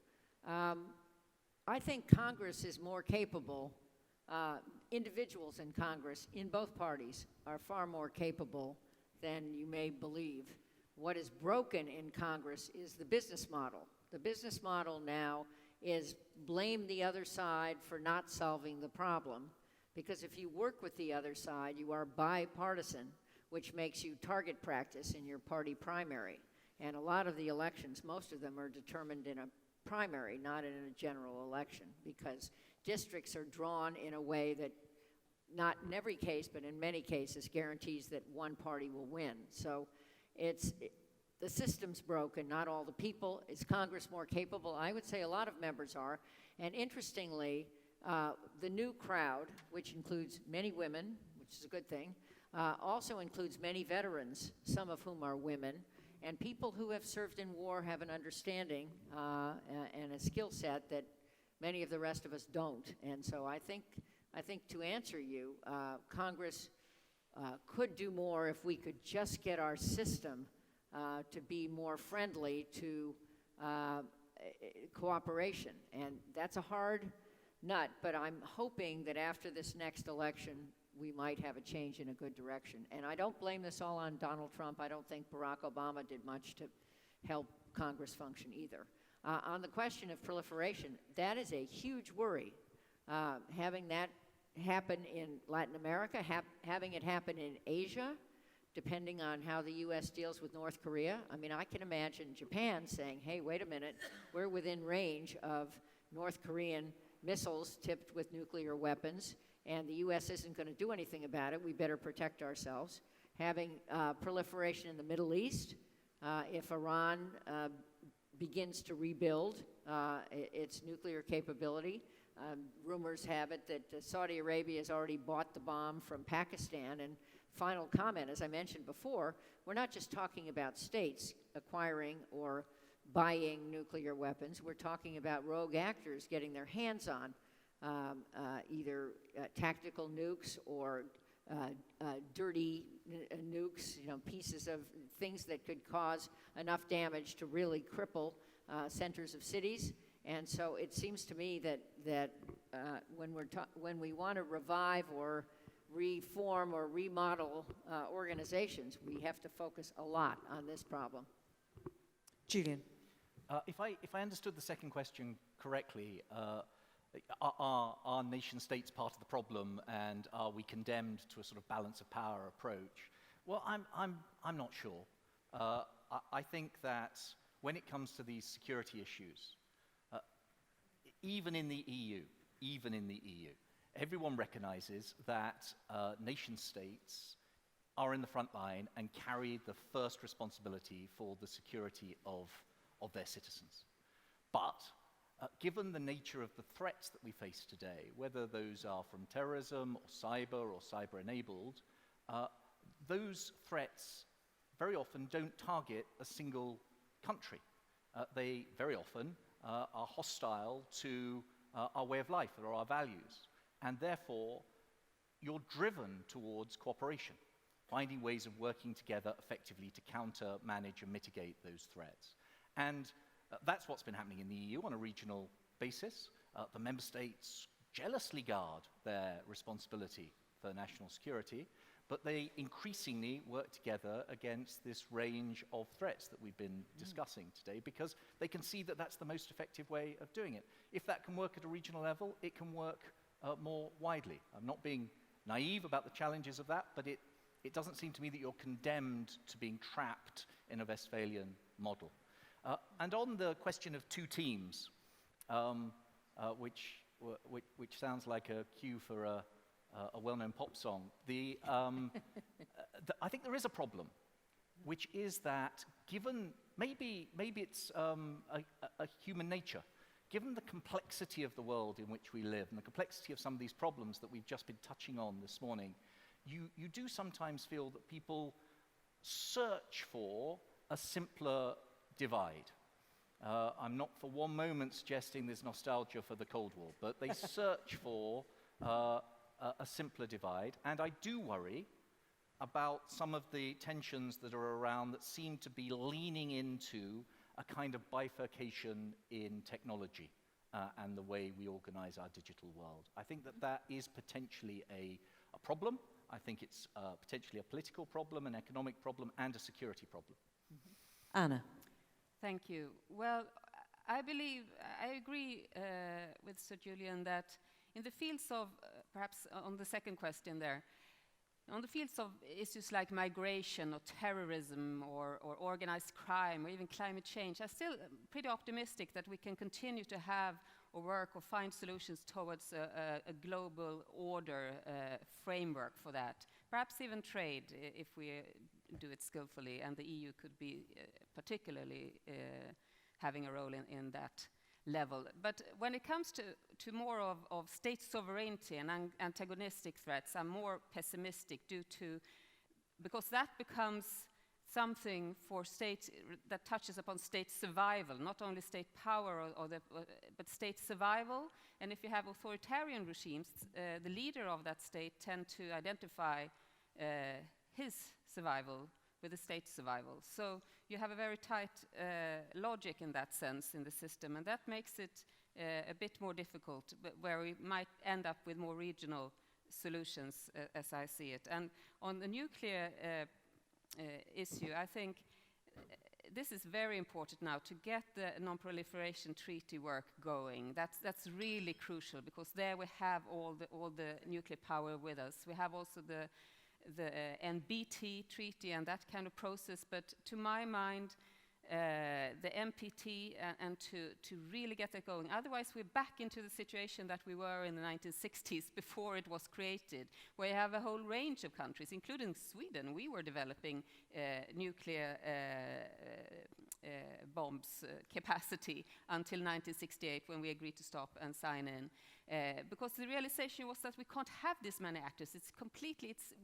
I think Congress is more capable. Individuals in Congress, in both parties, are far more capable than you may believe. What is broken in Congress is the business model. The business model now is blame the other side for not solving the problem, because if you work with the other side, you are bipartisan, which makes you target practice in your party primary. And a lot of the elections, most of them are determined in a primary, not in a general election, because districts are drawn in a way that, not in every case, but in many cases, guarantees that one party will win. So the system's broken, not all the people. Is Congress more capable? I would say a lot of members are. And interestingly, the new crowd, which includes many women, which is a good thing, also includes many veterans, some of whom are women, and people who have served in war have an understanding and a skill set that many of the rest of us don't. And so I think to answer you, Congress could do more if we could just get our system to be more friendly to cooperation. And that's a hard nut, but I'm hoping that after this next election, we might have a change in a good direction. And I don't blame this all on Donald Trump. I don't think Barack Obama did much to help Congress function either. On the question of proliferation, that is a huge worry. Having that happen in Latin America, having it happen in Asia, depending on how the U.S. deals with North Korea. I mean, I can imagine Japan saying, hey, wait a minute, we're within range of North Korean missiles tipped with nuclear weapons, and the U.S. isn't going to do anything about it. We better protect ourselves. Having proliferation in the Middle East, if Iran begins to rebuild its nuclear capability. Rumors have it that Saudi Arabia has already bought the bomb from Pakistan. And final comment, as I mentioned before, we're not just talking about states acquiring or buying nuclear weapons. We're talking about rogue actors getting their hands on either tactical nukes or dirty nukes, pieces of things that could cause enough damage to really cripple centers of cities. And so it seems to me that when we want to revive or reform or remodel organizations, we have to focus a lot on this problem. Julian. If I understood the second question correctly, are nation states part of the problem, and are we condemned to a sort of balance of power approach? Well, I'm not sure. I think that when it comes to these security issues, even in the EU, everyone recognizes that nation states are in the front line and carry the first responsibility for the security of their citizens. But given the nature of the threats that we face today, whether those are from terrorism or cyber-enabled, those threats very often don't target a single country. They very often are hostile to our way of life or our values. And therefore, you're driven towards cooperation, finding ways of working together effectively to counter, manage, and mitigate those threats. And that's what's been happening in the EU on a regional basis. The member states jealously guard their responsibility for national security, but they increasingly work together against this range of threats that we've been discussing today, because they can see that that's the most effective way of doing it. If that can work at a regional level, it can work more widely. I'm not being naive about the challenges of that, but it doesn't seem to me that you're condemned to being trapped in a Westphalian model. And on the question of two teams, which sounds like a cue for a well-known pop song, I think there is a problem, which is that given, maybe it's a human nature, given the complexity of the world in which we live and the complexity of some of these problems that we've just been touching on this morning, you do sometimes feel that people search for a simpler divide. I'm not for one moment suggesting there's nostalgia for the Cold War, but they search for a simpler divide. And I do worry about some of the tensions that are around that seem to be leaning into a kind of bifurcation in technology and the way we organize our digital world. I think that is potentially a problem. I think it's potentially a political problem, an economic problem, and a security problem. Anna. Thank you. Well, I agree with Sir Julian that in the fields of, perhaps on the second question there, on the fields of issues like migration or terrorism or organized crime or even climate change, I'm still pretty optimistic that we can continue to have or work or find solutions towards a global order framework for that. Perhaps even trade, if we do it skillfully, and the EU could be particularly having a role in that level. But when it comes to more of state sovereignty and antagonistic threats, I'm more pessimistic because that becomes something for states that touches upon state survival, not only state power but state survival. And if you have authoritarian regimes, the leader of that state tend to identify his survival with the state's survival. So you have a very tight logic in that sense in the system, and that makes it a bit more difficult, where we might end up with more regional solutions, as I see it. And on the nuclear issue, I think this is very important now to get the non-proliferation treaty work going. That's really crucial, because there we have all the nuclear power with us. We have also the NBT treaty and that kind of process, but to my mind, the MPT and to really get that going. Otherwise, we're back into the situation that we were in the 1960s before it was created, where you have a whole range of countries, including Sweden. We were developing nuclear bombs capacity until 1968, when we agreed to stop and sign in. Because the realization was that we can't have this many actors. It's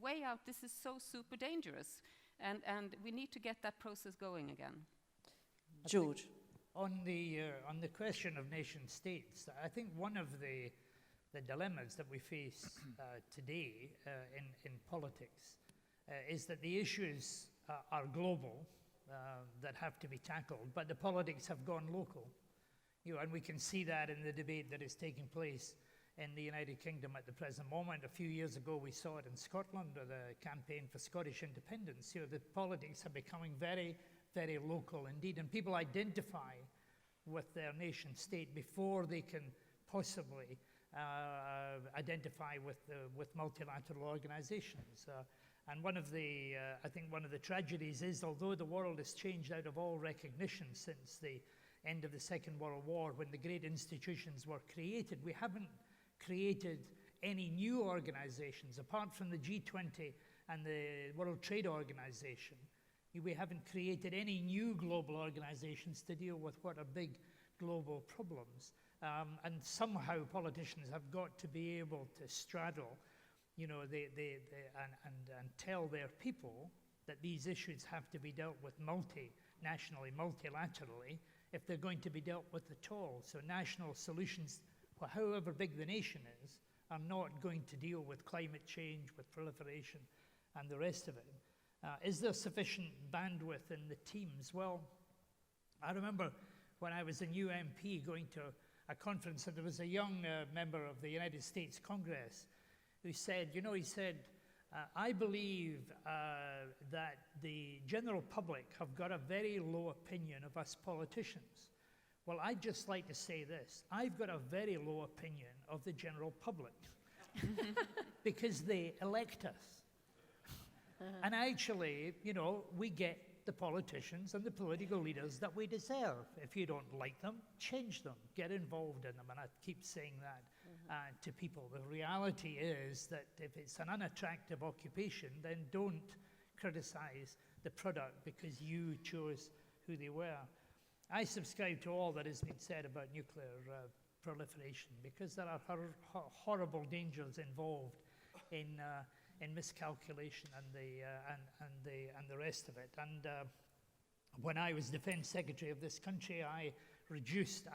way out. This is so super dangerous. And we need to get that process going again. George. On the question of nation states, I think one of the dilemmas that we face today in politics is that the issues are global, that have to be tackled, but the politics have gone local. And we can see that in the debate that is taking place in the United Kingdom at the present moment. A few years ago, we saw it in Scotland, or the campaign for Scottish independence. The politics are becoming very, very local indeed, and people identify with their nation state before they can possibly identify with multilateral organizations. And I think one of the tragedies is, although the world has changed out of all recognition since the end of the Second World War, when the great institutions were created, we haven't created any new organizations, apart from the G20 and the World Trade Organization. We haven't created any new global organizations to deal with what are big global problems. And somehow politicians have got to be able to straddle, and tell their people that these issues have to be dealt with multinationally, multilaterally, if they're going to be dealt with at all. So national solutions, however big the nation is, are not going to deal with climate change, with proliferation, and the rest of it. Is there sufficient bandwidth in the teams? Well, I remember when I was a new MP going to a conference, and there was a young member of the United States Congress who said, I believe that the general public have got a very low opinion of us politicians. Well, I'd just like to say this. I've got a very low opinion of the general public because they elect us. And actually, we get the politicians and the political leaders that we deserve. If you don't like them, change them, get involved in them. And I keep saying that to people. The reality is that if it's an unattractive occupation, then don't criticize the product because you chose who they were. I subscribe to all that has been said about nuclear proliferation, because there are horrible dangers involved in miscalculation and the rest of it. And when I was Defense Secretary of this country, I reduced the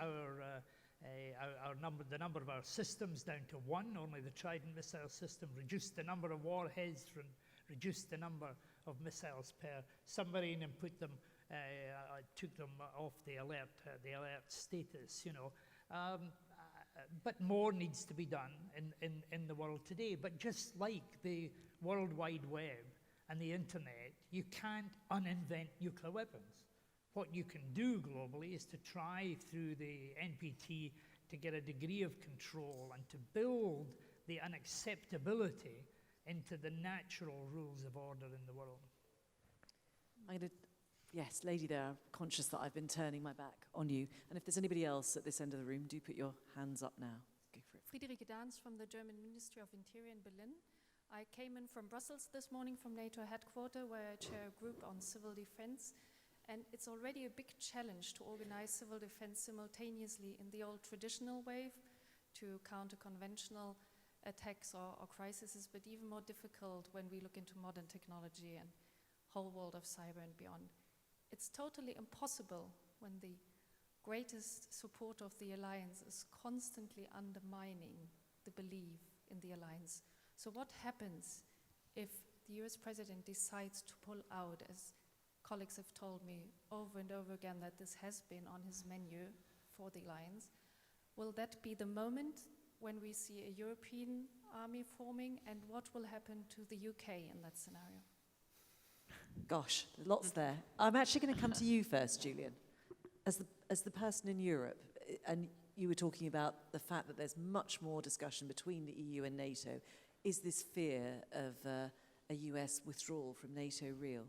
number of our systems down to one, only the Trident missile system, reduced the number of warheads, reduced the number of missiles per submarine, and took them off the alert status. But more needs to be done in the world today. But just like the World Wide Web and the internet, you can't uninvent nuclear weapons. What you can do globally is to try through the NPT to get a degree of control and to build the unacceptability into the natural rules of order in the world. Yes, lady there, I'm conscious that I've been turning my back on you. And if there's anybody else at this end of the room, do put your hands up now. Go for it. Friederike Dahns from the German Ministry of Interior in Berlin. I came in from Brussels this morning from NATO headquarters, where I chair a group on civil defense. And it's already a big challenge to organize civil defense simultaneously in the old traditional way to counter conventional attacks or crises, but even more difficult when we look into modern technology and whole world of cyber and beyond. It's totally impossible when the greatest supporter of the alliance is constantly undermining the belief in the alliance. So what happens if the US president decides to pull out, as colleagues have told me over and over again that this has been on his menu for the alliance? Will that be the moment when we see a European army forming, and what will happen to the UK in that scenario? Gosh, lots there. I'm actually going to come to you first, Julian. As the person in Europe, and you were talking about the fact that there's much more discussion between the EU and NATO. Is this fear of a US withdrawal from NATO real?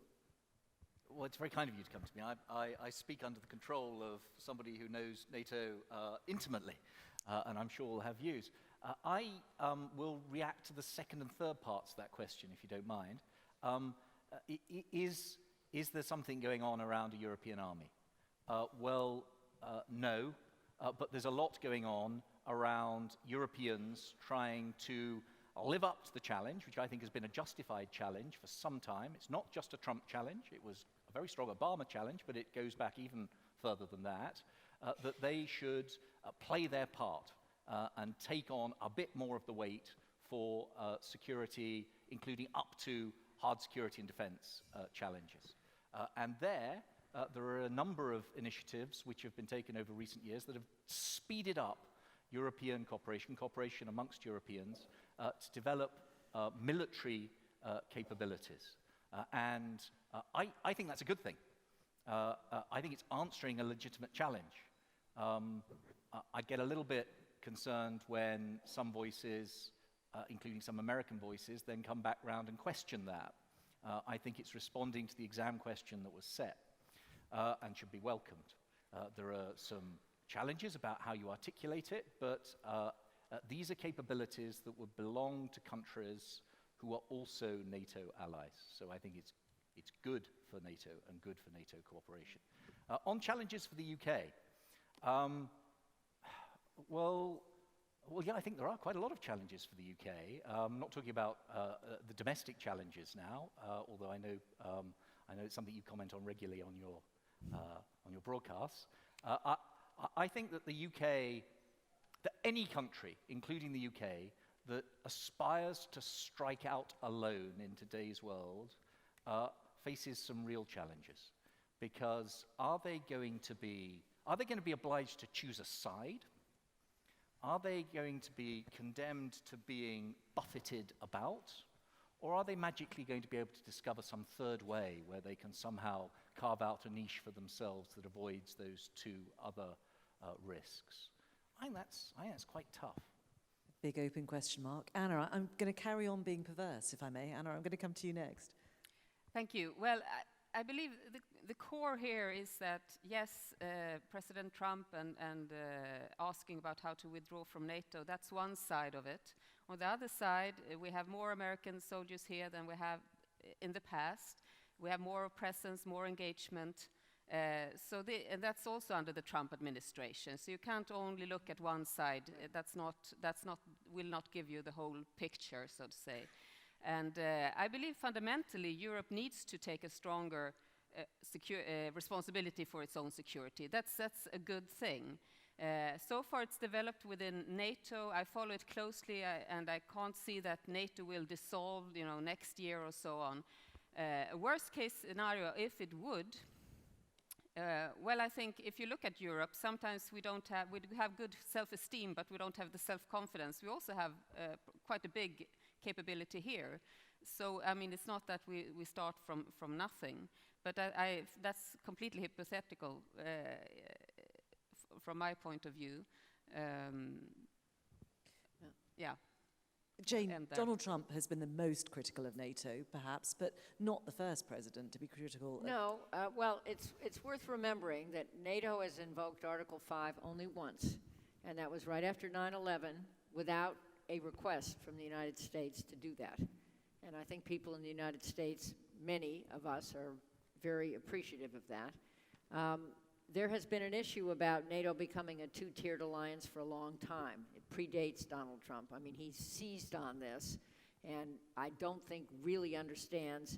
Well, it's very kind of you to come to me. I speak under the control of somebody who knows NATO intimately, and I'm sure will have views. I will react to the second and third parts of that question, if you don't mind. Is there something going on around a European army? No, but there's a lot going on around Europeans trying to live up to the challenge, which I think has been a justified challenge for some time. It's not just a Trump challenge. It was a very strong Obama challenge, but it goes back even further than that, that they should play their part and take on a bit more of the weight for security, including up to hard security and defense challenges. And there are a number of initiatives which have been taken over recent years that have speeded up European cooperation amongst Europeans to develop military capabilities. And I think that's a good thing. I think it's answering a legitimate challenge. I get a little bit concerned when some voices, including some American voices, then come back round and question that. I think it's responding to the exam question that was set and should be welcomed. There are some challenges about how you articulate it, but these are capabilities that would belong to countries who are also NATO allies. So I think it's good for NATO and good for NATO cooperation. On challenges for the UK, well, yeah, I think there are quite a lot of challenges for the UK. I'm not talking about the domestic challenges now, although I know it's something you comment on regularly on your broadcasts. I think that the UK, that any country, including the UK, that aspires to strike out alone in today's world faces some real challenges. Because are they going to be obliged to choose a side? Are they going to be condemned to being buffeted about? Or are they magically going to be able to discover some third way where they can somehow carve out a niche for themselves that avoids those two other risks? I think that's quite tough. Big open question mark. Anna, I'm going to carry on being perverse, if I may. Anna, I'm going to come to you next. Thank you. Well, I believe the core here is that, yes, President Trump and asking about how to withdraw from NATO, that's one side of it. On the other side, we have more American soldiers here than we have in the past. We have more presence, more engagement. And that's also under the Trump administration. So you can't only look at one side. Will not give you the whole picture, so to say. And I believe fundamentally Europe needs to take a stronger responsibility for its own security. That's a good thing. So far it's developed within NATO. I follow it closely and I can't see that NATO will dissolve, next year or so on. A worst case scenario, if it would, well, I think if you look at Europe, sometimes we have good self-esteem, but we don't have the self-confidence. We also have quite a big capability here. So, I mean, it's not that we start from nothing, but that's completely hypothetical from my point of view. Yeah. Jane, Donald Trump has been the most critical of NATO, perhaps, but not the first president to be critical. No, well, it's worth remembering that NATO has invoked Article 5 only once, and that was right after 9/11, without a request from the United States to do that. And I think people in the United States, many of us, are very appreciative of that. There has been an issue about NATO becoming a two-tiered alliance for a long time. It predates Donald Trump. I mean, he seized on this, and I don't think really understands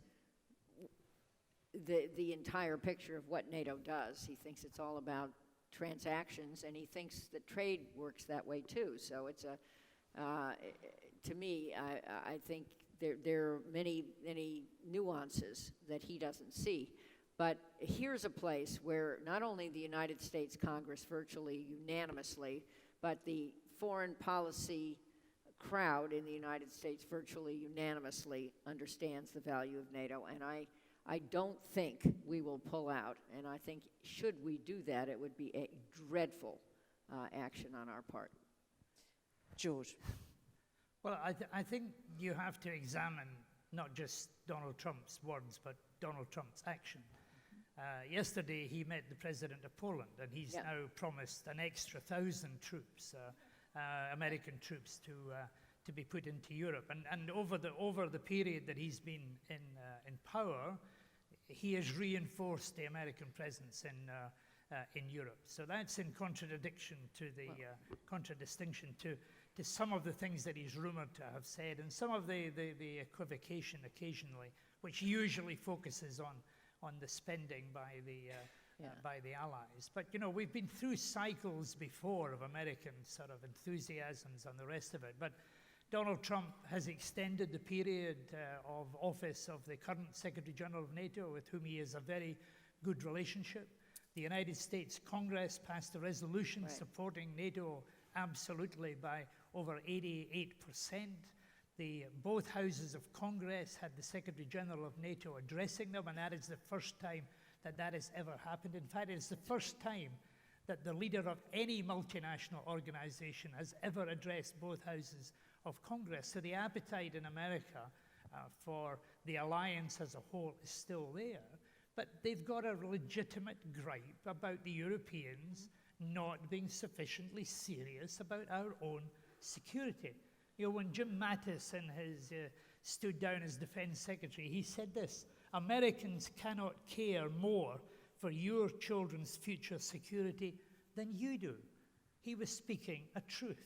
the entire picture of what NATO does. He thinks it's all about transactions, and he thinks that trade works that way too. So it's to me, I think there are many nuances that he doesn't see. But here's a place where not only the United States Congress virtually unanimously, but the foreign policy crowd in the United States virtually unanimously understands the value of NATO. And I don't think we will pull out. And I think should we do that, it would be a dreadful action on our part. George. Well, I think you have to examine not just Donald Trump's words, but Donald Trump's action. Yesterday, he met the president of Poland, and he's now promised an extra 1,000 troops, American troops, to be put into Europe. And over the period that he's been in power, he has reinforced the American presence in Europe. So that's in contradiction to the contradistinction to some of the things that he's rumored to have said, and some of the equivocation occasionally, which usually focuses on the spending by the allies. But you know, we've been through cycles before of American sort of enthusiasms and the rest of it. But Donald Trump has extended the period of office of the current Secretary General of NATO, with whom he has a very good relationship. The United States Congress passed a resolution supporting NATO absolutely by over 88%. Both houses of Congress had the Secretary General of NATO addressing them, and that is the first time that has ever happened. In fact, it's the first time that the leader of any multinational organization has ever addressed both houses of Congress. So the appetite in America for the alliance as a whole is still there. But they've got a legitimate gripe about the Europeans not being sufficiently serious about our own security. You know, when Jim Mattis stood down as Defense Secretary, he said this: Americans cannot care more for your children's future security than you do. He was speaking a truth.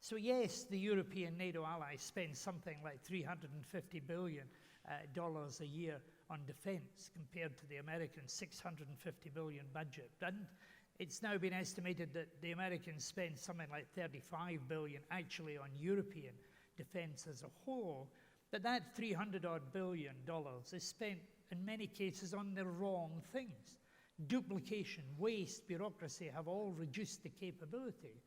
So yes, the European NATO allies spend something like $350 billion a year on defense compared to the American $650 billion budget. And it's now been estimated that the Americans spend something like $35 billion actually on European defense as a whole. But that $300 billion is spent in many cases on the wrong things. Duplication, waste, bureaucracy have all reduced the capability.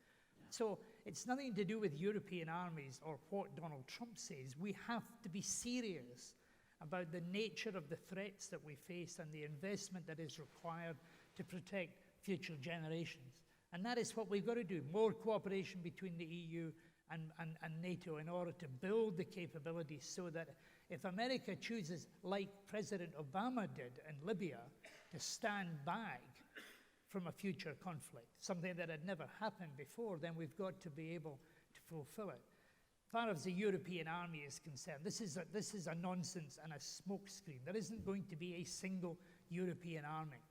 So it's nothing to do with European armies or what Donald Trump says. We have to be serious about the nature of the threats that we face and the investment that is required to protect future generations. And that is what we've got to do: more cooperation between the EU and NATO in order to build the capabilities, so that if America chooses, like President Obama did in Libya, to stand back from a future conflict, something that had never happened before, then we've got to be able to fulfill it. As far as the European army is concerned, this is a nonsense and a smokescreen. There isn't going to be a single European army.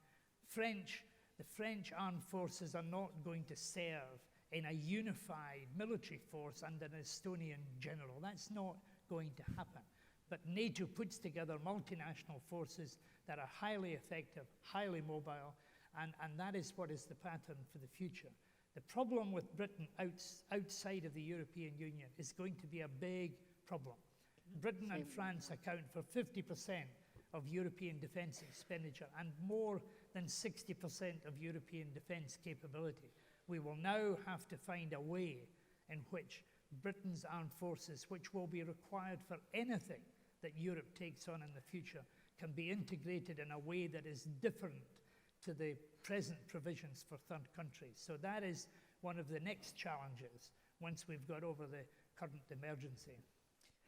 The French armed forces are not going to serve in a unified military force under an Estonian general. That's not going to happen. But NATO puts together multinational forces that are highly effective, highly mobile, and that is what is the pattern for the future. The problem with Britain outside of the European Union is going to be a big problem. Britain and France account for 50% of European defense expenditure and more than 60% of European defense capability. We will now have to find a way in which Britain's armed forces, which will be required for anything that Europe takes on in the future, can be integrated in a way that is different to the present provisions for third countries. So that is one of the next challenges once we've got over the current emergency.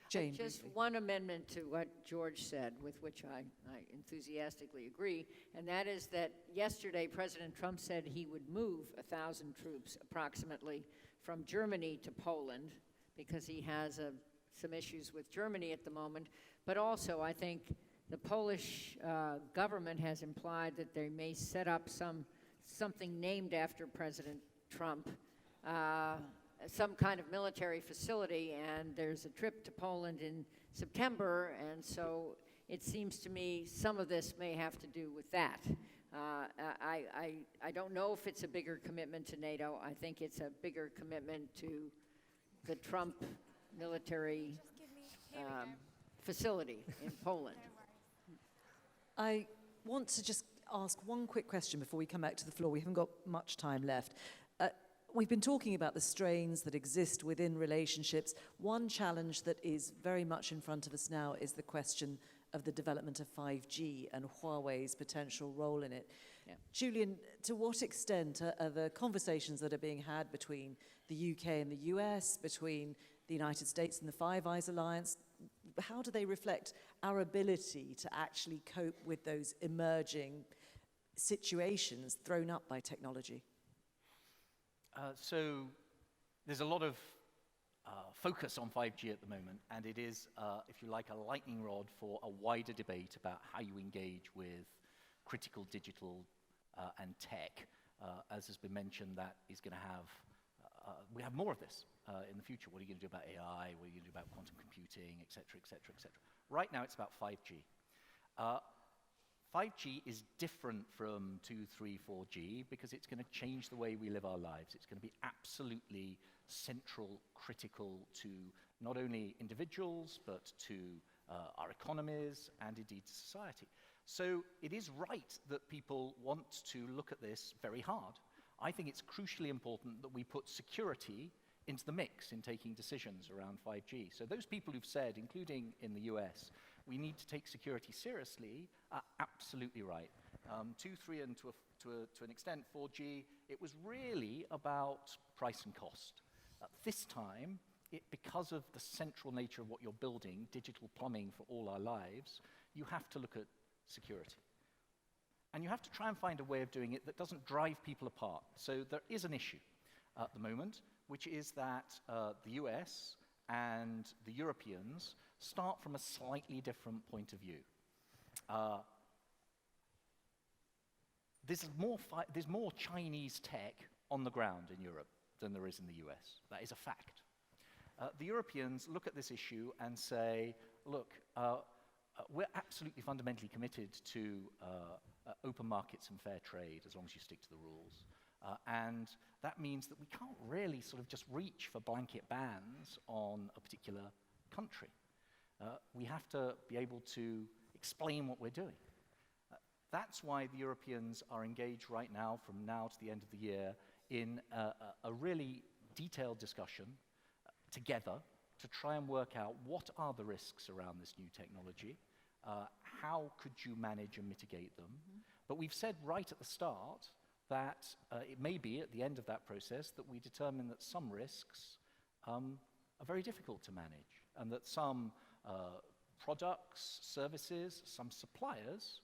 Jane, just briefly. one amendment to what George said, with which I enthusiastically agree, and that is that yesterday President Trump said he would move 1,000 troops approximately from Germany to Poland, because he has some issues with Germany at the moment. But also, I think the Polish government has implied that they may set up something named after President Trump, some kind of military facility, and there's a trip to Poland in September, and so it seems to me some of this may have to do with that. I don't know if it's a bigger commitment to NATO. I think it's a bigger commitment to the Trump military facility in Poland. I want to just ask one quick question before we come back to the floor. We haven't got much time left. We've been talking about the strains that exist within relationships. One challenge that is very much in front of us now is the question of the development of 5G and Huawei's potential role in it. Yeah. Julian, to what extent are the conversations that are being had between the UK and the US, between the United States and the Five Eyes Alliance, how do they reflect our ability to actually cope with those emerging situations thrown up by technology? So there's a lot of focus on 5G at the moment, and it is, if you like, a lightning rod for a wider debate about how you engage with critical digital and tech. As has been mentioned, that is going to have, we have more of this in the future. What are you going to do about AI? What are you going to do about quantum computing, et cetera, et cetera, et cetera? Right now, it's about 5G. 5G is different from 2, 3, 4G because it's going to change the way we live our lives. It's going to be absolutely central, critical to not only individuals, but to our economies and indeed to society. So it is right that people want to look at this very hard. I think it's crucially important that we put security into the mix in taking decisions around 5G. So those people who've said, including in the US, we need to take security seriously are absolutely right. 2, 3, and to an extent 4G, it was really about price and cost. This time, because of the central nature of what you're building, digital plumbing for all our lives, you have to look at security. And you have to try and find a way of doing it that doesn't drive people apart. So there is an issue at the moment, which is that the US and the Europeans start from a slightly different point of view. There's more Chinese tech on the ground in Europe than there is in the US. That is a fact. The Europeans look at this issue and say, look, we're absolutely fundamentally committed to open markets and fair trade as long as you stick to the rules. And that means that we can't really sort of just reach for blanket bans on a particular country. We have to be able to explain what we're doing. That's why the Europeans are engaged right now, from now to the end of the year, in a really detailed discussion together to try and work out what are the risks around this new technology, how could you manage and mitigate them. But we've said right at the start that it may be at the end of that process that we determine that some risks are very difficult to manage, and that some products, services, some suppliers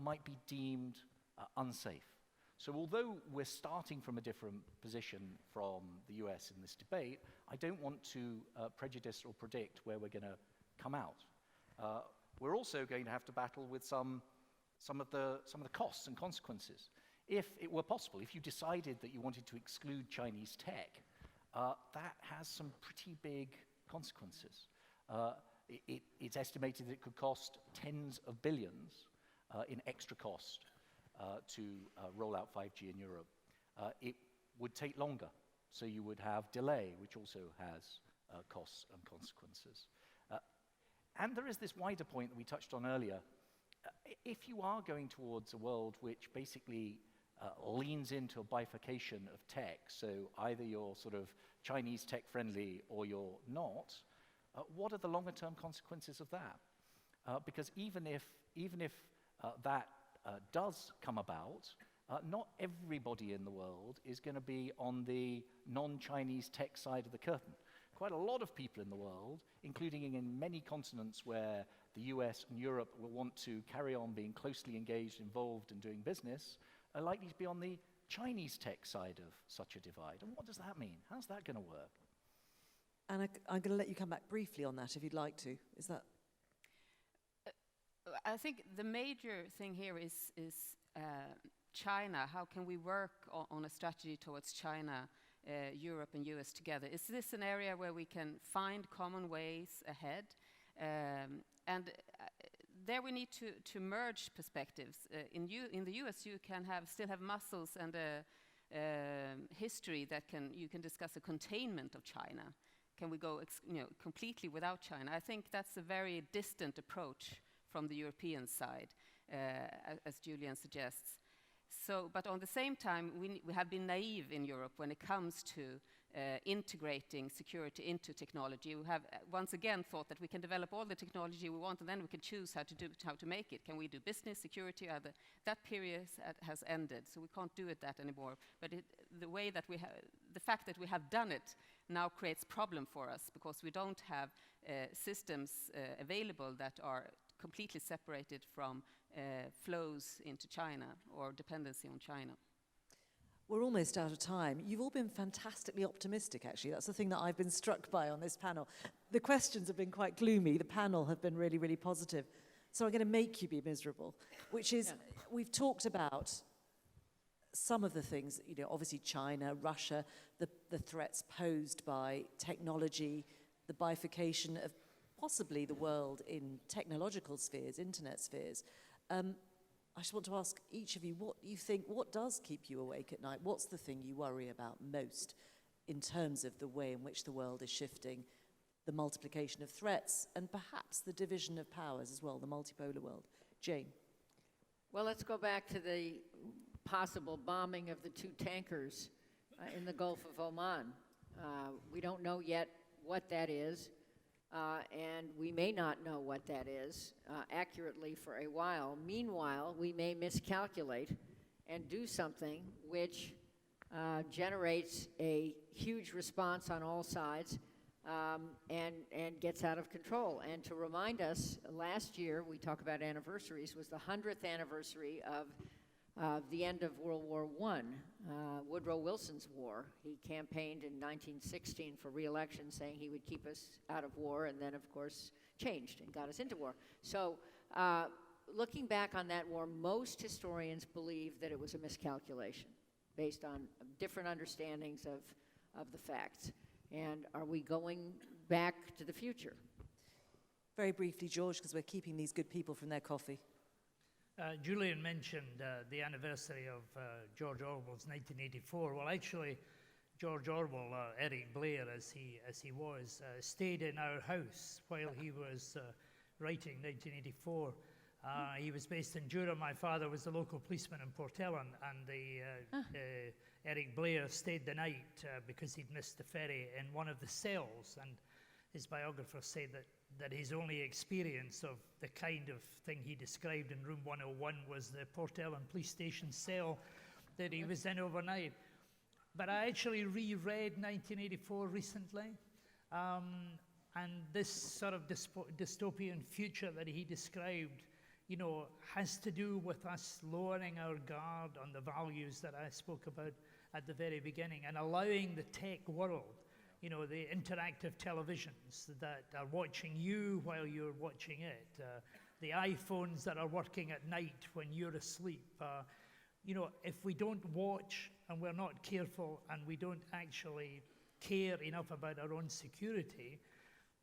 might be deemed unsafe. So although we're starting from a different position from the US in this debate, I don't want to prejudice or predict where we're going to come out. We're also going to have to battle with some of the costs and consequences. If it were possible, if you decided that you wanted to exclude Chinese tech, that has some pretty big consequences. It's estimated that it could cost tens of billions in extra cost to roll out 5G in Europe. It would take longer, so you would have delay, which also has costs and consequences. And there is this wider point that we touched on earlier. If you are going towards a world which basically leans into a bifurcation of tech, so either you're sort of Chinese tech friendly or you're not, what are the longer term consequences of that? Because even if that does come about, not everybody in the world is going to be on the non-Chinese tech side of the curtain. Quite a lot of people in the world, including in many continents where the US and Europe will want to carry on being closely engaged, involved, and doing business, are likely to be on the Chinese tech side of such a divide. And what does that mean? How's that going to work? And I'm going to let you come back briefly on that if you'd like to. Is that? I think the major thing here is China. How can we work on a strategy towards China, Europe and US together? Is this an area where we can find common ways ahead? There we need to merge perspectives. In the US you can still have muscles and a history that you can discuss a containment of China. Can we go completely without China? I think that's a very distant approach from the European side, as Julian suggests. But on the same time, we have been naive in Europe when it comes to integrating security into technology. We have once again thought that we can develop all the technology we want, and then we can choose how to make it. Can we do business, security? That period has ended, so we can't do that anymore. But the fact that we have done it now creates problem for us because we don't have systems available that are completely separated from flows into China or dependency on China. We're almost out of time. You've all been fantastically optimistic, actually. That's the thing that I've been struck by on this panel. The questions have been quite gloomy. The panel have been really, really positive. So I'm going to make you be miserable, which is, we've talked about some of the things, you know, obviously China, Russia, the threats posed by technology, the bifurcation of possibly the world in technological spheres, internet spheres. I just want to ask each of you what you think, what does keep you awake at night? What's the thing you worry about most in terms of the way in which the world is shifting, the multiplication of threats, and perhaps the division of powers as well, the multipolar world? Jane. Well, let's go back to the possible bombing of the 2 tankers in the Gulf of Oman. We don't know yet what that is. And we may not know what that is accurately for a while. Meanwhile, we may miscalculate and do something which generates a huge response on all sides and gets out of control. And to remind us, last year, we talk about anniversaries, was the 100th anniversary of the end of World War I, Woodrow Wilson's war. He campaigned in 1916 for re-election, saying he would keep us out of war, and then, of course, changed and got us into war. So looking back on that war, most historians believe that it was a miscalculation based on different understandings of the facts. And are we going back to the future? Very briefly, George, because we're keeping these good people from their coffee. Julian mentioned the anniversary of George Orwell's 1984. Well, actually, George Orwell, Eric Blair, as he was, stayed in our house while he was writing 1984. He was based in Durham. My father was the local policeman in Port Ellen, and Eric Blair stayed the night because he'd missed the ferry in one of the cells. And his biographers say that his only experience of the kind of thing he described in room 101 was the Port Ellen police station cell that he was in overnight. But I actually reread 1984 recently, and this sort of dystopian future that he described, you know, has to do with us lowering our guard on the values that I spoke about at the very beginning and allowing the tech world, you know, the interactive televisions that are watching you while you're watching it, the iPhones that are working at night when you're asleep. You know, if we don't watch and we're not careful and we don't actually care enough about our own security,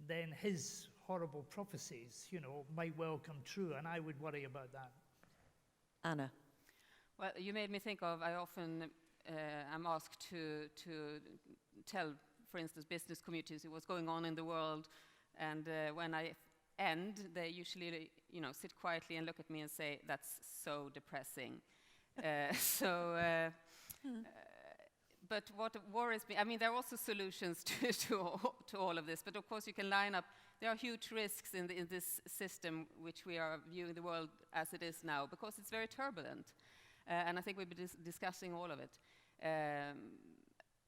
then his horrible prophecies, you know, might well come true, and I would worry about that. Anna. Well, you made me think of, I often am asked to tell, for instance, business communities what's going on in the world, and when I end, they usually, you know, sit quietly and look at me and say, "That's so depressing." But what worries me, I mean, there are also solutions to all of this, but of course you can line up, there are huge risks in this system which we are viewing the world as it is now, because it's very turbulent, and I think we'll be discussing all of it.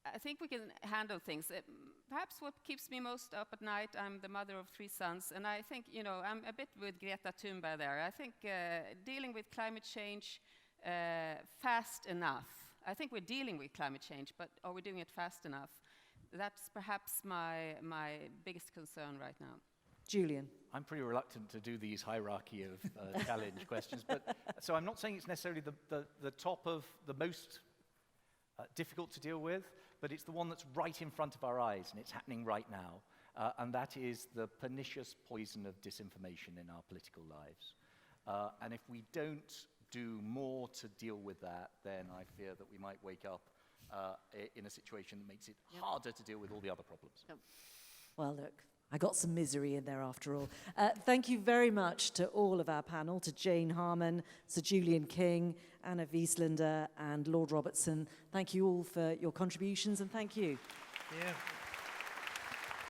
I think we can handle things. Perhaps what keeps me most up at night, I'm the mother of 3 sons, and I think, you know, I'm a bit with Greta Thunberg there. I think dealing with climate change fast enough. I think we're dealing with climate change, but are we doing it fast enough? That's perhaps my biggest concern right now. Julian. I'm pretty reluctant to do these hierarchy of challenge questions, but so I'm not saying it's necessarily the top of the most difficult to deal with, but it's the one that's right in front of our eyes, and it's happening right now, and that is the pernicious poison of disinformation in our political lives. And if we don't do more to deal with that, then I fear that we might wake up in a situation that makes it harder to deal with all the other problems. Well, look, I got some misery in there after all. Thank you very much to all of our panel, to Jane Harman, Sir Julian King, Anna Wieslander, and Lord Robertson. Thank you all for your contributions, and thank you. Yeah.